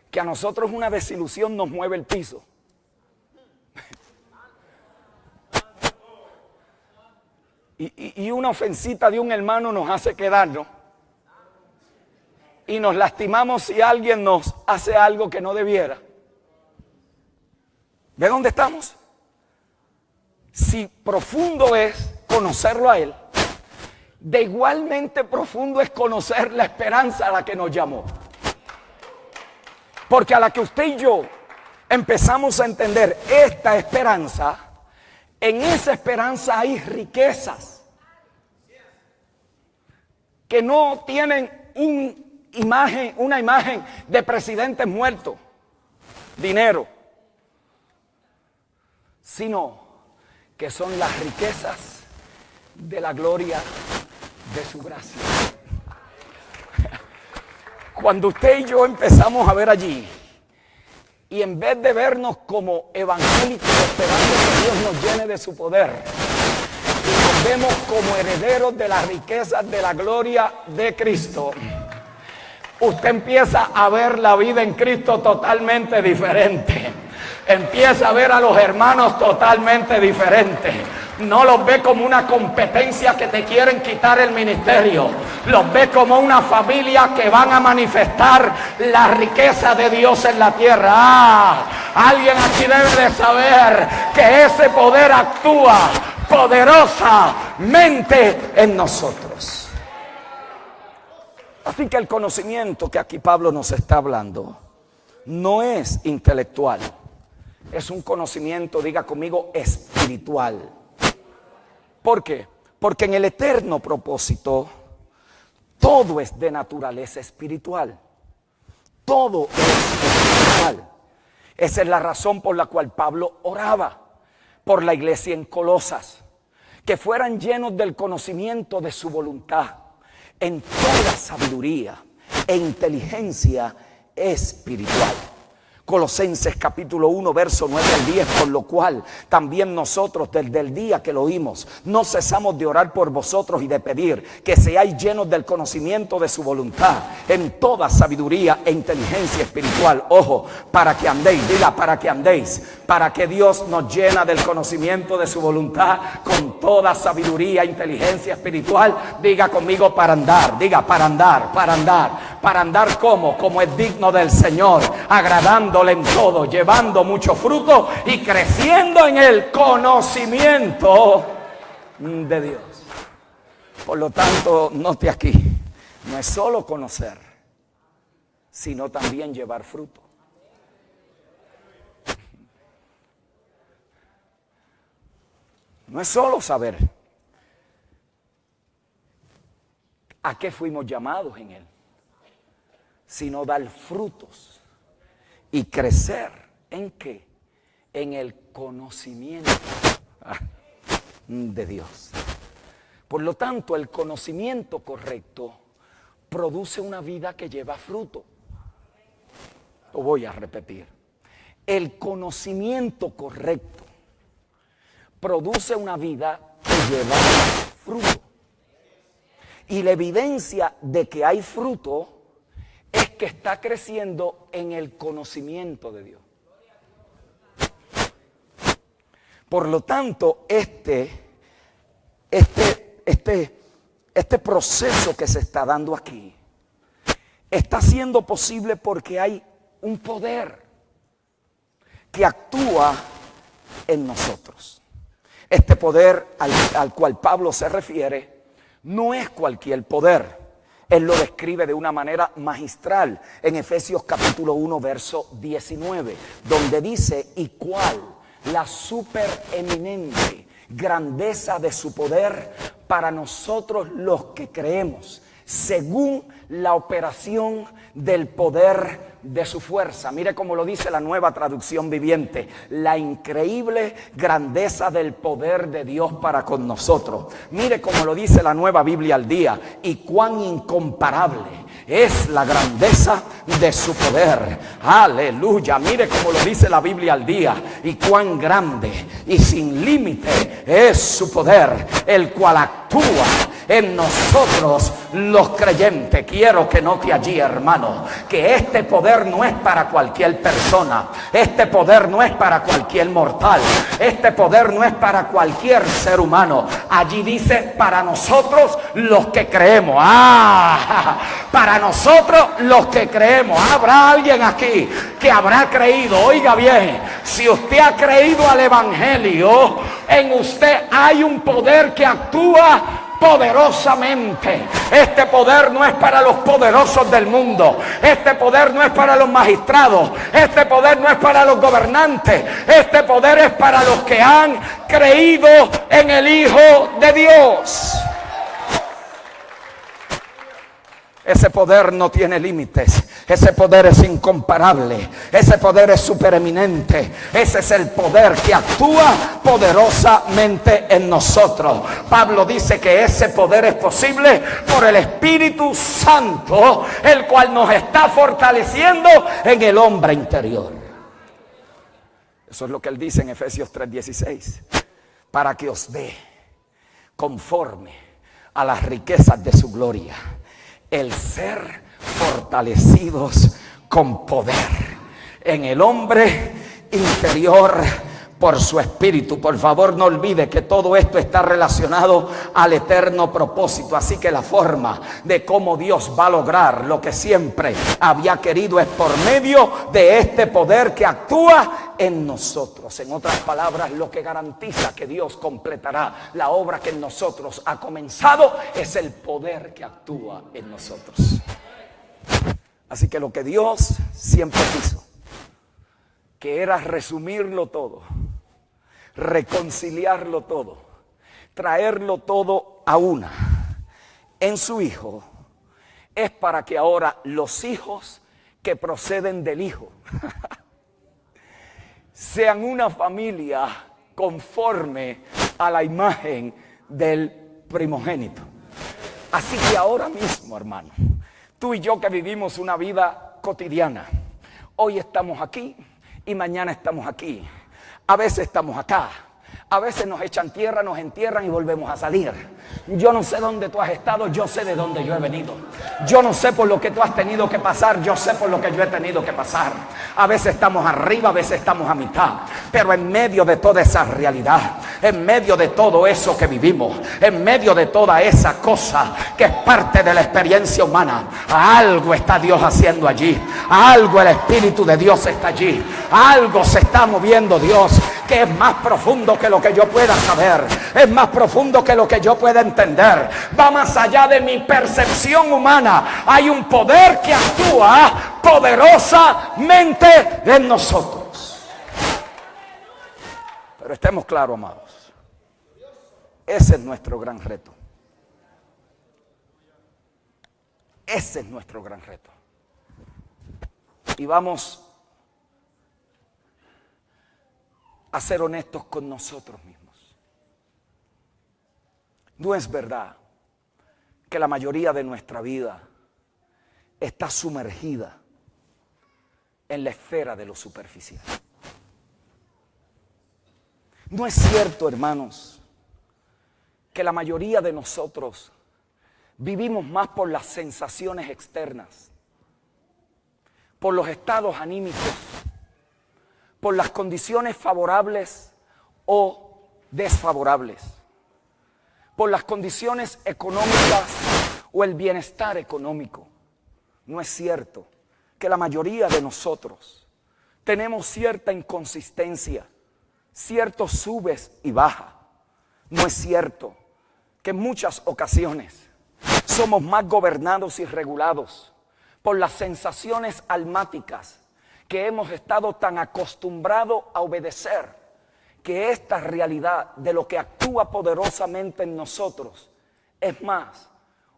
que a nosotros una desilusión nos mueve el piso. Y una ofensita de un hermano nos hace quedarnos. Y nos lastimamos si alguien nos hace algo que no debiera. ¿Ve dónde estamos? Si profundo es conocerlo a él, de igualmente profundo es conocer la esperanza a la que nos llamó. Porque a la que usted y yo empezamos a entender esta esperanza, en esa esperanza hay riquezas que no tienen una imagen de presidentes muertos, dinero, sino que son las riquezas de la gloria de su gracia. Cuando usted y yo empezamos a ver allí, y en vez de vernos como evangélicos esperando que Dios nos llene de su poder, nos vemos como herederos de las riquezas de la gloria de Cristo, usted empieza a ver la vida en Cristo totalmente diferente. Empieza a ver a los hermanos totalmente diferentes. No los ve como una competencia que te quieren quitar el ministerio. Los ve como una familia que van a manifestar la riqueza de Dios en la tierra. Alguien aquí debe de saber que ese poder actúa poderosamente en nosotros. Así que el conocimiento que aquí Pablo nos está hablando no es intelectual, es un conocimiento, diga conmigo, espiritual. ¿Por qué? Porque en el eterno propósito todo es de naturaleza espiritual. Todo es espiritual. Esa es la razón por la cual Pablo oraba por la iglesia en Colosas, que fueran llenos del conocimiento de su voluntad, en toda sabiduría e inteligencia espiritual. Colosenses capítulo 1, verso 9 al 10, por lo cual también nosotros desde el día que lo oímos, no cesamos de orar por vosotros y de pedir que seáis llenos del conocimiento de su voluntad, en toda sabiduría e inteligencia espiritual. Ojo, para que andéis, diga para que andéis, para que Dios nos llena del conocimiento de su voluntad, con toda sabiduría e inteligencia espiritual. Diga conmigo para andar, diga para andar, para andar. Para andar como es digno del Señor, agradándole en todo, llevando mucho fruto y creciendo en el conocimiento de Dios. Por lo tanto, note aquí, no es solo conocer, sino también llevar fruto. No es solo saber a qué fuimos llamados en Él, sino dar frutos y crecer ¿en qué? En el conocimiento de Dios. Por lo tanto, el conocimiento correcto produce una vida que lleva fruto. Lo voy a repetir. El conocimiento correcto produce una vida que lleva fruto. Y la evidencia de que hay fruto es que está creciendo en el conocimiento de Dios. Por lo tanto, este proceso que se está dando aquí está siendo posible porque hay un poder que actúa en nosotros. Este poder al cual Pablo se refiere no es cualquier poder. Él lo describe de una manera magistral en Efesios capítulo 1, verso 19, donde dice: ¿y cuál la supereminente grandeza de su poder para nosotros los que creemos, según la operación del poder de su fuerza? Mire cómo lo dice la Nueva Traducción Viviente: la increíble grandeza del poder de Dios para con nosotros. Mire cómo lo dice la Nueva Biblia al Día: y cuán incomparable es la grandeza de su poder. Aleluya. Mire cómo lo dice la Biblia al Día: y cuán grande y sin límite es su poder, el cual actúa en nosotros los creyentes. Quiero que note allí, hermano, que este poder no es para cualquier persona, este poder no es para cualquier mortal, este poder no es para cualquier ser humano. Allí dice: para nosotros los que creemos. Para nosotros los que creemos. Habrá alguien aquí que habrá creído. Oiga bien, si usted ha creído al Evangelio, en usted hay un poder que actúa poderosamente. Este poder no es para los poderosos del mundo, este poder no es para los magistrados, este poder no es para los gobernantes, este poder es para los que han creído en el Hijo de Dios. Ese poder no tiene límites, ese poder es incomparable, ese poder es supereminente, ese es el poder que actúa poderosamente en nosotros. Pablo dice que ese poder es posible por el Espíritu Santo, el cual nos está fortaleciendo en el hombre interior. Eso es lo que él dice en Efesios 3:16, para que os dé conforme a las riquezas de su gloria el ser fortalecidos con poder en el hombre interior por su espíritu. Por favor, no olvide que todo esto está relacionado al eterno propósito. Así que la forma de cómo Dios va a lograr lo que siempre había querido es por medio de este poder que actúa en nosotros. En otras palabras, lo que garantiza que Dios completará la obra que en nosotros ha comenzado es el poder que actúa en nosotros. Así que lo que Dios siempre quiso, que era resumirlo todo, reconciliarlo todo, traerlo todo a una en su Hijo, es para que ahora los hijos que proceden del Hijo sean una familia conforme a la imagen del primogénito. Así que ahora mismo, hermano, tú y yo que vivimos una vida cotidiana, hoy estamos aquí y mañana estamos aquí. A veces estamos acá, a veces nos echan tierra, nos entierran y volvemos a salir. Yo no sé dónde tú has estado, yo sé de dónde yo he venido. Yo no sé por lo que tú has tenido que pasar, yo sé por lo que yo he tenido que pasar. A veces estamos arriba, a veces estamos a mitad. Pero en medio de toda esa realidad, en medio de todo eso que vivimos, en medio de toda esa cosa que es parte de la experiencia humana, algo está Dios haciendo allí. Algo, el Espíritu de Dios está allí. Algo se está moviendo, Dios, que es más profundo que lo que yo pueda saber. Es más profundo que lo que yo pueda entender. Va más allá de mi percepción humana. Hay un poder que actúa poderosamente en nosotros. Pero estemos claros, amados. Ese es nuestro gran reto. Ese es nuestro gran reto. Y vamos a ser honestos con nosotros mismos. No es verdad que la mayoría de nuestra vida está sumergida en la esfera de lo superficial. No es cierto, hermanos, que la mayoría de nosotros vivimos más por las sensaciones externas, por los estados anímicos, por las condiciones favorables o desfavorables, por las condiciones económicas o el bienestar económico. No es cierto que la mayoría de nosotros tenemos cierta inconsistencia, ciertos subes y bajas. No es cierto que en muchas ocasiones somos más gobernados y regulados por las sensaciones almáticas que hemos estado tan acostumbrados a obedecer, que esta realidad de lo que actúa poderosamente en nosotros es más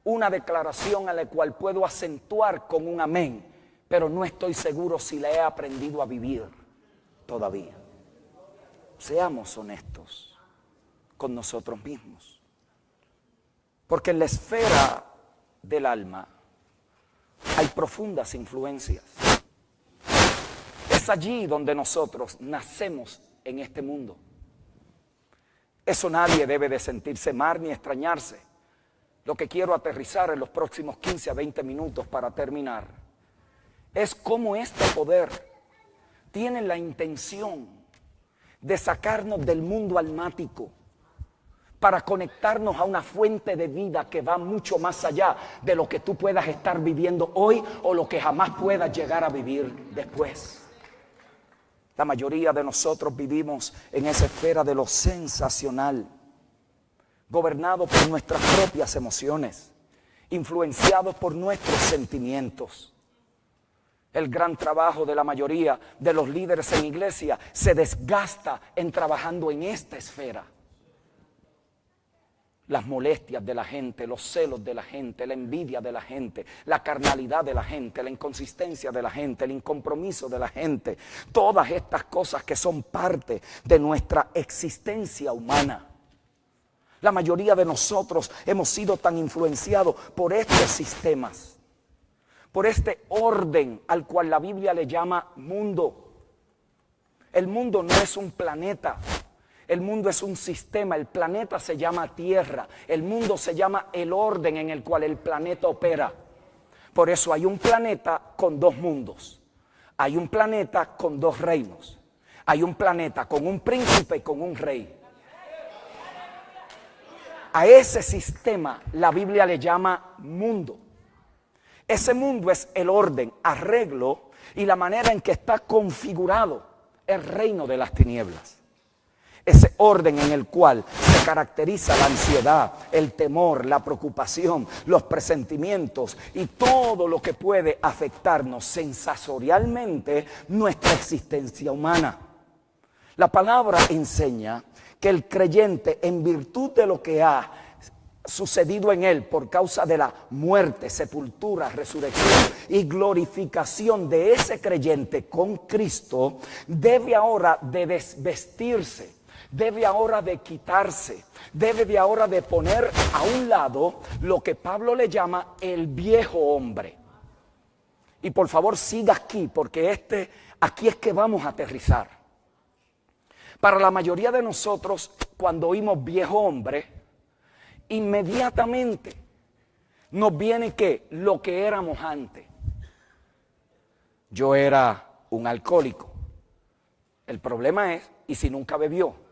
una declaración a la cual puedo acentuar con un amén, pero no estoy seguro si la he aprendido a vivir todavía. Seamos honestos con nosotros mismos. Porque en la esfera del alma hay profundas influencias. Es allí donde nosotros nacemos en este mundo. Eso nadie debe de sentirse mal ni extrañarse. Lo que quiero aterrizar en los próximos 15 a 20 minutos para terminar es cómo este poder tiene la intención de sacarnos del mundo almático para conectarnos a una fuente de vida que va mucho más allá de lo que tú puedas estar viviendo hoy o lo que jamás puedas llegar a vivir después. La mayoría de nosotros vivimos en esa esfera de lo sensacional, gobernados por nuestras propias emociones, influenciados por nuestros sentimientos. El gran trabajo de la mayoría de los líderes en iglesia se desgasta en trabajando en esta esfera. Las molestias de la gente, los celos de la gente, la envidia de la gente, la carnalidad de la gente, la inconsistencia de la gente, el incompromiso de la gente. Todas estas cosas que son parte de nuestra existencia humana. La mayoría de nosotros hemos sido tan influenciados por estos sistemas, por este orden al cual la Biblia le llama mundo. El mundo no es un planeta. El mundo es un sistema, el planeta se llama Tierra, el mundo se llama el orden en el cual el planeta opera. Por eso hay un planeta con dos mundos, hay un planeta con dos reinos, hay un planeta con un príncipe y con un rey. A ese sistema la Biblia le llama mundo. Ese mundo es el orden, arreglo y la manera en que está configurado el reino de las tinieblas. Ese orden en el cual se caracteriza la ansiedad, el temor, la preocupación, los presentimientos y todo lo que puede afectarnos sensorialmente nuestra existencia humana. La palabra enseña que el creyente, en virtud de lo que ha sucedido en él por causa de la muerte, sepultura, resurrección y glorificación de ese creyente con Cristo, debe ahora de desvestirse. Debe ahora de quitarse, debe de ahora de poner a un lado lo que Pablo le llama el viejo hombre. Y por favor siga aquí, porque aquí es que vamos a aterrizar. Para la mayoría de nosotros, cuando oímos viejo hombre, inmediatamente nos viene ¿qué? Lo que éramos antes. Yo era un alcohólico. El problema es, ¿y si nunca bebió?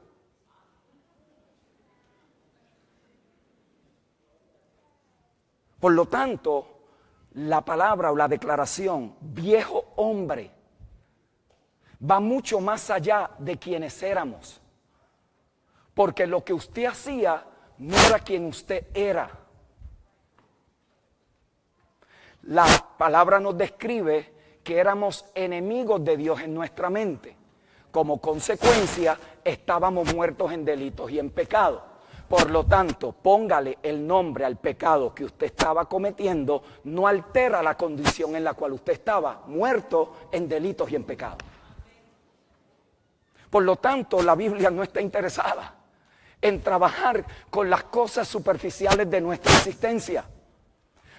Por lo tanto, la palabra o la declaración viejo hombre va mucho más allá de quienes éramos. Porque lo que usted hacía no era quien usted era. La palabra nos describe que éramos enemigos de Dios en nuestra mente. Como consecuencia, estábamos muertos en delitos y en pecado. Por lo tanto, póngale el nombre al pecado que usted estaba cometiendo, no altera la condición en la cual usted estaba, muerto en delitos y en pecado. Por lo tanto, la Biblia no está interesada en trabajar con las cosas superficiales de nuestra existencia.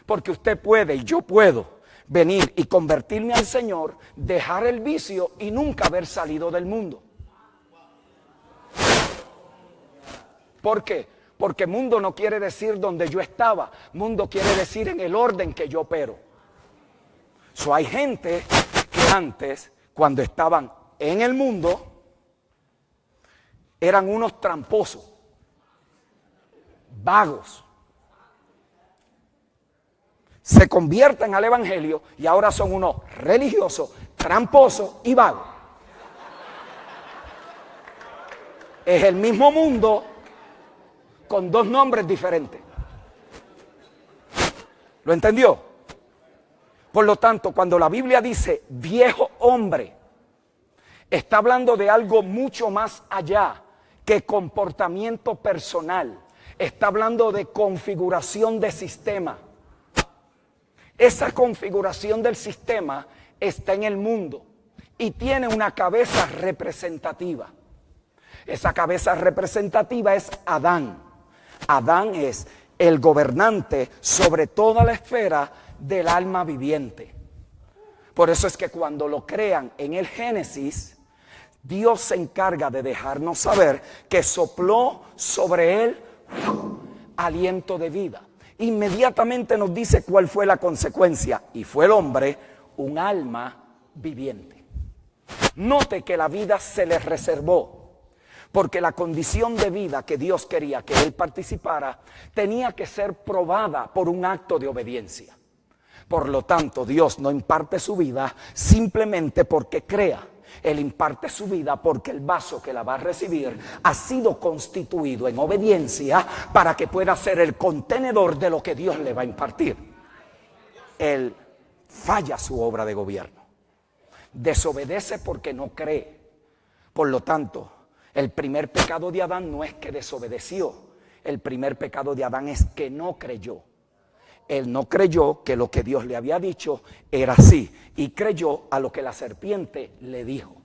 Porque usted puede y yo puedo venir y convertirme al Señor, dejar el vicio y nunca haber salido del mundo. ¿Por qué? Porque mundo no quiere decir donde yo estaba, mundo quiere decir en el orden que yo opero. Hay gente que antes, cuando estaban en el mundo, eran unos tramposos, vagos. Se convierten al evangelio y ahora son unos religiosos, tramposos y vagos. Es el mismo mundo con dos nombres diferentes. ¿Lo entendió? Por lo tanto, cuando la Biblia dice viejo hombre, está hablando de algo mucho más allá que comportamiento personal. Está hablando de configuración de sistema. Esa configuración del sistema está en el mundo y tiene una cabeza representativa. Esa cabeza representativa es Adán. Adán es el gobernante sobre toda la esfera del alma viviente. Por eso es que cuando lo crean en el Génesis, Dios se encarga de dejarnos saber que sopló sobre él aliento de vida. Inmediatamente nos dice cuál fue la consecuencia, y fue el hombre un alma viviente. Note que la vida se le reservó, porque la condición de vida que Dios quería que él participara tenía que ser probada por un acto de obediencia. Por lo tanto, Dios no imparte su vida simplemente porque crea. Él imparte su vida porque el vaso que la va a recibir ha sido constituido en obediencia para que pueda ser el contenedor de lo que Dios le va a impartir. Él falla su obra de gobierno. Desobedece porque no cree. Por lo tanto, el primer pecado de Adán no es que desobedeció. El primer pecado de Adán es que no creyó. Él no creyó que lo que Dios le había dicho era así y creyó a lo que la serpiente le dijo.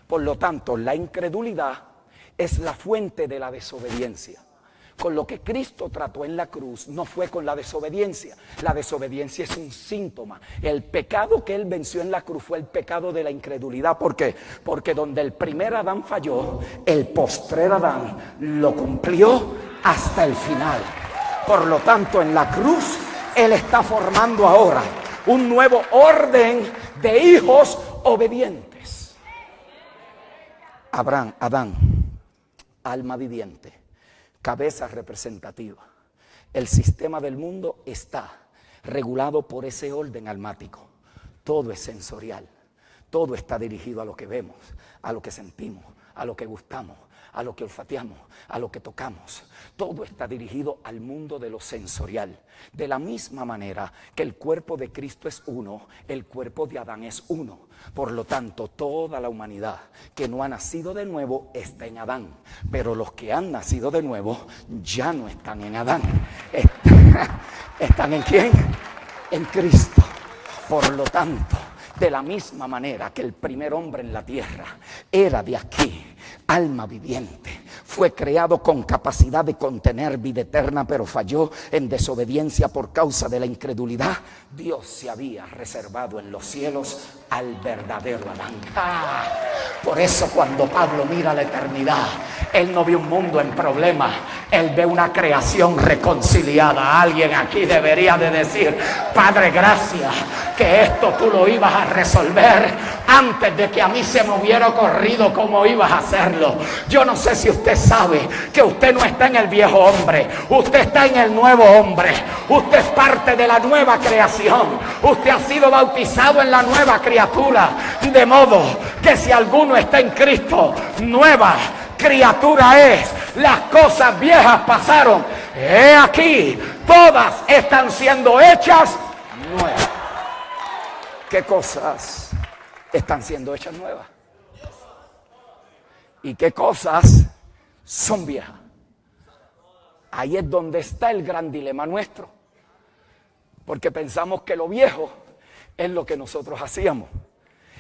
Por lo tanto, la incredulidad es la fuente de la desobediencia. Con lo que Cristo trató en la cruz no fue con la desobediencia. La desobediencia es un síntoma. El pecado que él venció en la cruz fue el pecado de la incredulidad. ¿Por qué? Porque donde el primer Adán falló, el postrer Adán lo cumplió hasta el final. Por lo tanto, en la cruz, él está formando ahora un nuevo orden de hijos obedientes. Adán, alma viviente, cabeza representativa. El sistema del mundo está regulado por ese orden almático. Todo es sensorial. Todo está dirigido a lo que vemos, a lo que sentimos, a lo que gustamos, a lo que olfateamos, a lo que tocamos. Todo está dirigido al mundo de lo sensorial. De la misma manera que el cuerpo de Cristo es uno, el cuerpo de Adán es uno. Por lo tanto, toda la humanidad que no ha nacido de nuevo está en Adán. Pero los que han nacido de nuevo ya no están en Adán. ¿Están en quién? En Cristo. Por lo tanto, de la misma manera que el primer hombre en la tierra era de aquí, alma viviente, fue creado con capacidad de contener vida eterna, pero falló en desobediencia por causa de la incredulidad. Dios se había reservado en los cielos al verdadero Adán. Por eso cuando Pablo mira la eternidad, él no ve un mundo en problemas, él ve una creación reconciliada. Alguien aquí debería de decir: Padre, gracias que esto tú lo ibas a resolver antes de que a mí se me hubiera ocurrido cómo ibas a hacerlo. Yo no sé si usted sabe que usted no está en el viejo hombre, usted está en el nuevo hombre. Usted es parte de la nueva creación. Usted ha sido bautizado en la nueva criatura. De modo que si alguno está en Cristo, nueva criatura es. Las cosas viejas pasaron, he aquí, todas están siendo hechas nuevas. ¿Qué cosas están siendo hechas nuevas? ¿Y qué cosas son viejas? Ahí es donde está el gran dilema nuestro, porque pensamos que lo viejo es lo que nosotros hacíamos.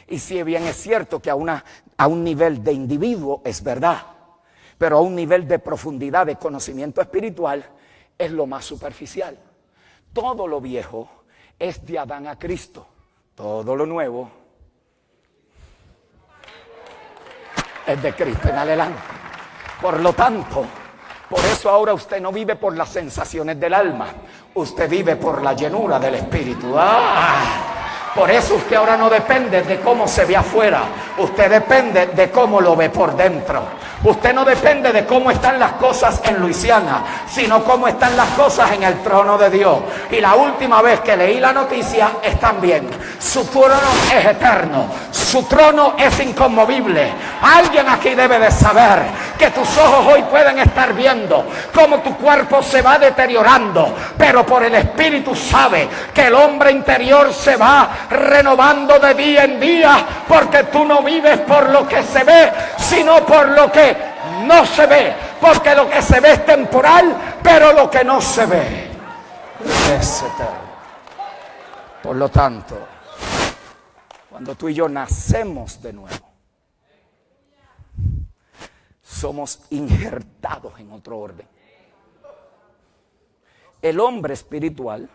Y si bien es cierto que a un nivel de individuo es verdad, pero a un nivel de profundidad de conocimiento espiritual es lo más superficial. Todo lo viejo es de Adán a Cristo, todo lo nuevo es de Cristo en adelante. Por lo tanto, por eso ahora usted no vive por las sensaciones del alma, usted vive por la llenura del Espíritu. Por eso usted ahora no depende de cómo se ve afuera, usted depende de cómo lo ve por dentro. Usted no depende de cómo están las cosas en Luisiana, sino cómo están las cosas en el trono de Dios. Y la última vez que leí la noticia, están bien. Su trono es eterno, su trono es inconmovible. Alguien aquí debe de saber que tus ojos hoy pueden estar viendo cómo tu cuerpo se va deteriorando, pero por el Espíritu sabe que el hombre interior se va renovando de día en día, porque tú no vives por lo que se ve, sino por lo que no se ve, porque lo que se ve es temporal, pero lo que no se ve es eterno. Por lo tanto, cuando tú y yo nacemos de nuevo, somos injertados en otro orden. El hombre espiritual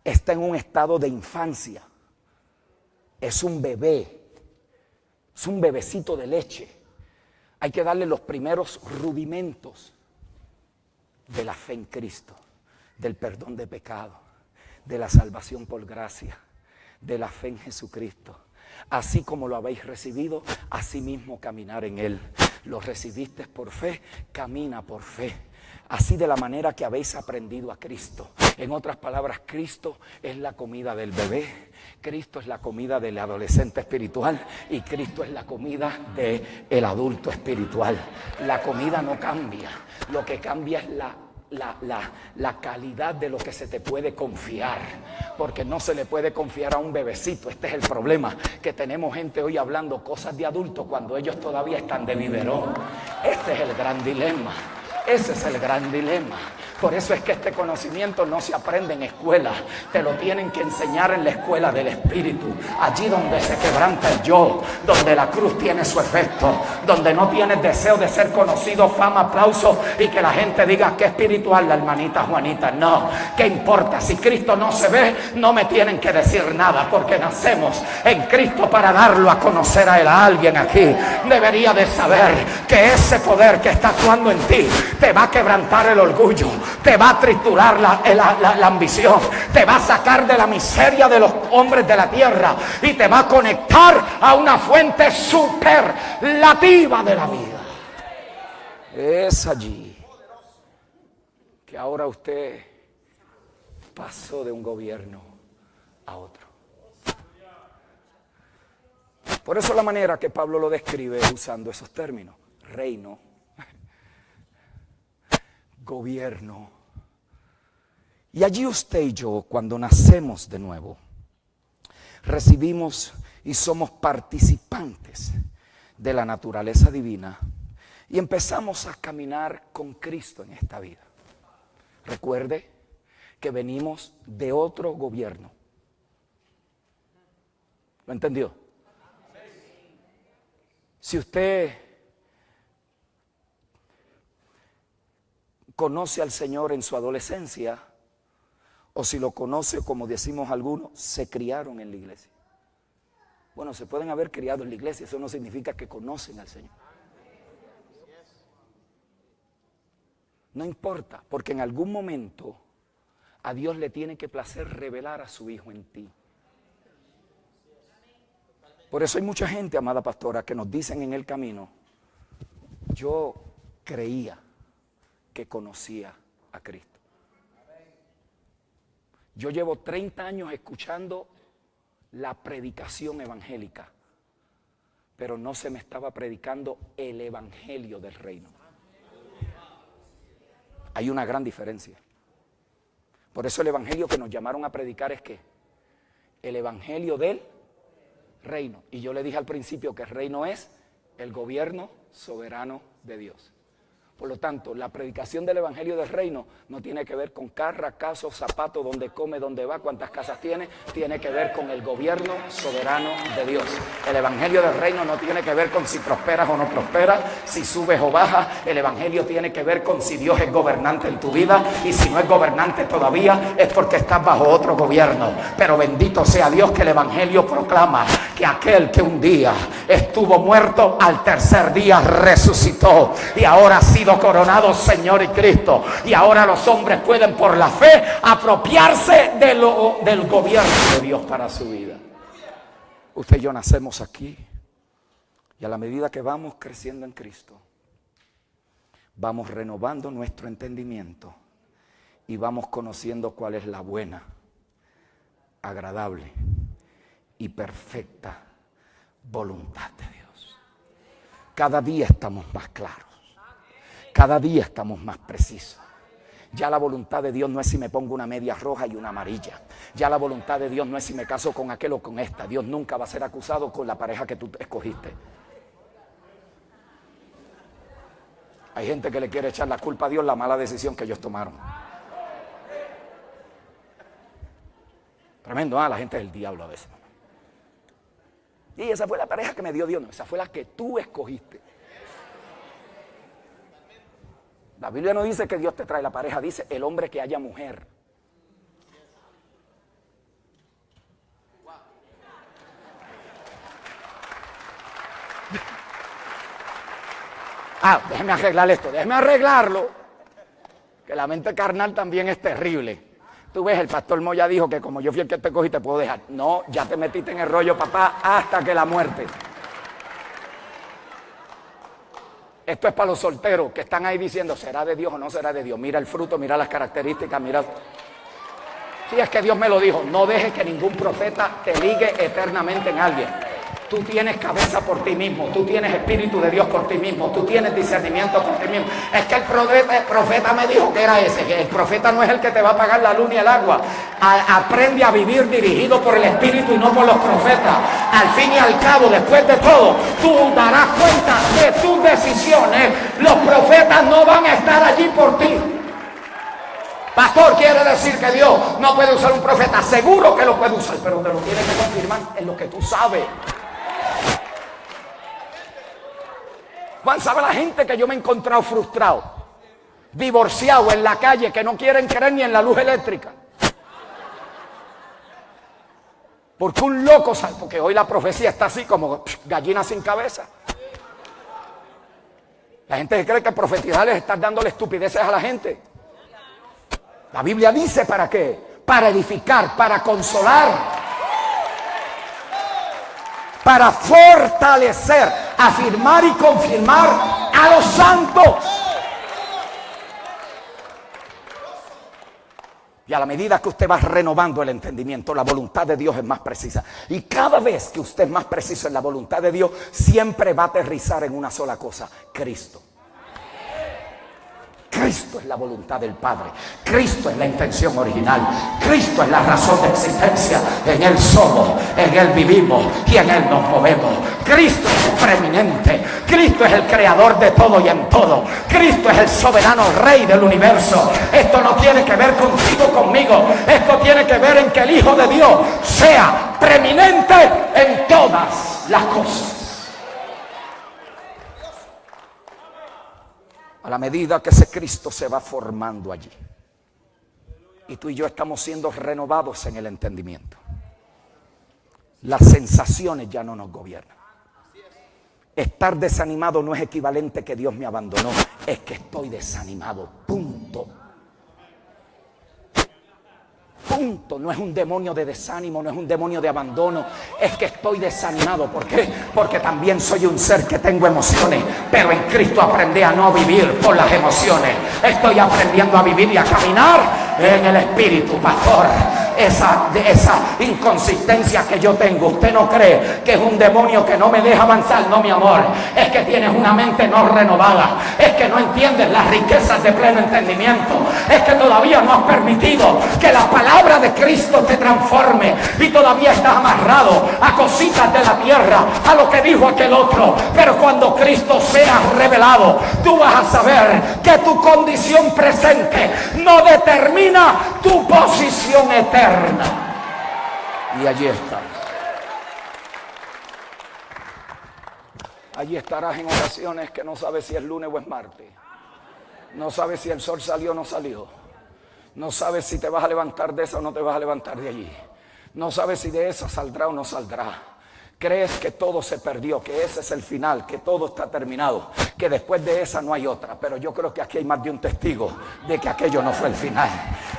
está en un estado de infancia. Es un bebé, es un bebecito de leche. Hay que darle los primeros rudimentos de la fe en Cristo, del perdón de pecado, de la salvación por gracia, de la fe en Jesucristo. Así como lo habéis recibido, así mismo caminar en Él. Lo recibiste por fe, camina por fe. Así de la manera que habéis aprendido a Cristo. En otras palabras, Cristo es la comida del bebé, Cristo es la comida del adolescente espiritual y Cristo es la comida del adulto espiritual. La comida no cambia, lo que cambia es la calidad de lo que se te puede confiar, porque no se le puede confiar a un bebecito. Este es el problema, que tenemos gente hoy hablando cosas de adultos cuando ellos todavía están de biberón. Este es el gran dilema. Ese es el gran dilema. Por eso es que este conocimiento no se aprende en escuela, te lo tienen que enseñar en la escuela del Espíritu, allí donde se quebranta el yo, donde la cruz tiene su efecto, donde no tienes deseo de ser conocido, fama, aplauso y que la gente diga que espiritual la hermanita Juanita. No, ¿qué importa? Si Cristo no se ve, no me tienen que decir nada, porque nacemos en Cristo para darlo a conocer a Él. A alguien aquí debería de saber que ese poder que está actuando en ti te va a quebrantar el orgullo, te va a triturar la ambición, te va a sacar de la miseria de los hombres de la tierra y te va a conectar a una fuente superlativa de la vida. Es allí que ahora usted pasó de un gobierno a otro. Por eso la manera que Pablo lo describe usando esos términos: reino, gobierno. Y allí usted y yo, cuando nacemos de nuevo, recibimos y somos participantes de la naturaleza divina y empezamos a caminar con Cristo en esta vida. Recuerde que venimos de otro gobierno. ¿Lo entendió? Si usted conoce al Señor en su adolescencia, o si lo conoce, como decimos algunos, se criaron en la iglesia. Bueno, se pueden haber criado en la iglesia, eso no significa que conocen al Señor. No importa, porque en algún momento a Dios le tiene que placer revelar a su Hijo en ti. Por eso hay mucha gente, amada pastora, que nos dicen en el camino: yo creía que conocía a Cristo. Yo llevo 30 años escuchando la predicación evangélica, pero no se me estaba predicando el evangelio del reino. Hay una gran diferencia. Por eso el evangelio que nos llamaron a predicar es ¿qué? El evangelio del reino. Y yo le dije al principio que el reino es el gobierno soberano de Dios. Por lo tanto, la predicación del evangelio del reino no tiene que ver con carra, caso, zapato, dónde come, dónde va, cuántas casas tiene. Tiene que ver con el gobierno soberano de Dios. El evangelio del reino no tiene que ver con si prosperas o no prosperas, si subes o bajas. El evangelio tiene que ver con si Dios es gobernante en tu vida, y si no es gobernante todavía es porque estás bajo otro gobierno. Pero bendito sea Dios que el evangelio proclama que aquel que un día estuvo muerto, al tercer día resucitó y ahora ha sido coronado Señor y Cristo, y ahora los hombres pueden por la fe apropiarse del gobierno de Dios para su vida. Usted y yo nacemos aquí, y a la medida que vamos creciendo en Cristo, vamos renovando nuestro entendimiento y vamos conociendo cuál es la buena, agradable y perfecta voluntad de Dios. Cada día estamos más claros. Cada día estamos más precisos. Ya la voluntad de Dios no es si me pongo una media roja y una amarilla. Ya la voluntad de Dios no es si me caso con aquel o con esta. Dios nunca va a ser acusado con la pareja que tú escogiste. Hay gente que le quiere echar la culpa a Dios la mala decisión que ellos tomaron. Tremendo, la gente del diablo a veces. Y esa fue la pareja que me dio Dios. No, esa fue la que tú escogiste. La Biblia no dice que Dios te trae la pareja, dice el hombre que haya mujer. Déjeme arreglar esto, déjeme arreglarlo, que la mente carnal también es terrible. Tú ves, el pastor Moya dijo que como yo fui el que te cogí te puedo dejar. No, ya te metiste en el rollo, papá, hasta que la muerte. Esto es para los solteros que están ahí diciendo, ¿será de Dios o no será de Dios? Mira el fruto, mira las características, mira. Sí, es que Dios me lo dijo, no dejes que ningún profeta te ligue eternamente en alguien. Tú tienes cabeza por ti mismo, tú tienes espíritu de Dios por ti mismo, tú tienes discernimiento por ti mismo. Es que el profeta me dijo que era ese, que el profeta no es el que te va a pagar la luz ni el agua. Aprende a vivir dirigido por el espíritu y no por los profetas. Al fin y al cabo, después de todo, tú darás cuenta de tus decisiones. Los profetas no van a estar allí por ti. Pastor, quiere decir que Dios no puede usar un profeta. Seguro que lo puede usar, pero te lo tiene que confirmar en lo que tú sabes. Juan, ¿sabe la gente que yo me he encontrado frustrado, divorciado en la calle, que no quieren creer ni en la luz eléctrica? Porque un loco, ¿sabe? Porque hoy la profecía está así como gallina sin cabeza. La gente cree que profetizar es estar dándole estupideces a la gente. La Biblia dice ¿para qué? Para edificar, para consolar, para fortalecer, afirmar y confirmar a los santos. Y a la medida que usted va renovando el entendimiento, la voluntad de Dios es más precisa. Y cada vez que usted es más preciso en la voluntad de Dios, siempre va a aterrizar en una sola cosa: Cristo. Cristo es la voluntad del Padre. Cristo es la intención original. Cristo es la razón de existencia. En Él somos, en Él vivimos y en Él nos movemos. Cristo es preeminente. Cristo es el creador de todo y en todo. Cristo es el soberano rey del universo. Esto no tiene que ver contigo, conmigo. Esto tiene que ver en que el Hijo de Dios sea preeminente en todas las cosas. A la medida que ese Cristo se va formando allí, y tú y yo estamos siendo renovados en el entendimiento, Las sensaciones ya no nos gobiernan. Estar desanimado no es equivalente que Dios me abandonó, es que estoy desanimado, punto. Punto. No es un demonio de desánimo, no es un demonio de abandono, es que estoy desanimado. ¿Por qué? Porque también soy un ser que tengo emociones, pero en Cristo aprendí a no vivir por las emociones. Estoy aprendiendo a vivir y a caminar en el Espíritu, pastor. Esa inconsistencia que yo tengo, usted no cree que es un demonio que no me deja avanzar. No, mi amor, es que tienes una mente no renovada, es que no entiendes las riquezas de pleno entendimiento, es que todavía no has permitido que la palabra de Cristo te transforme y todavía estás amarrado a cositas de la tierra, a lo que dijo aquel otro. Pero cuando Cristo sea revelado, tú vas a saber que tu condición presente no determina tu posición eterna. Y allí estás. Allí estarás en oraciones que no sabes si es lunes o es martes. No sabes si el sol salió o no salió. No sabes si te vas a levantar de esa o no te vas a levantar de allí. No sabes si de esa saldrá o no saldrá. Crees que todo se perdió, que ese es el final, que todo está terminado, que después de esa no hay otra. Pero yo creo que aquí hay más de un testigo de que aquello no fue el final,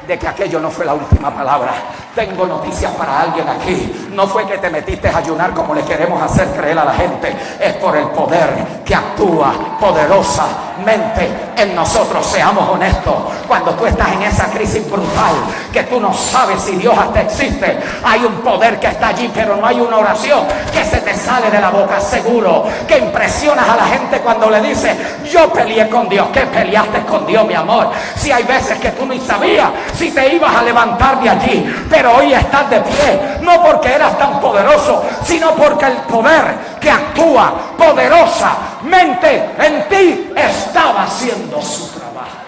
de que aquello no fue la última palabra. Tengo noticias para alguien aquí. No fue que te metiste a ayunar como le queremos hacer creer a la gente. Es por el poder que actúa poderosamente en nosotros. Seamos honestos. Cuando tú estás en esa crisis brutal, que tú no sabes si Dios hasta existe, hay un poder que está allí, pero no hay una oración que se te sale de la boca. Seguro que impresionas a la gente cuando le dices: yo peleé con Dios. ¿Qué peleaste con Dios, mi amor? Si hay veces que tú ni sabías si te ibas a levantar de allí, pero hoy estás de pie, no porque eras tan poderoso, sino porque el poder que actúa poderosamente en ti estaba haciendo su trabajo.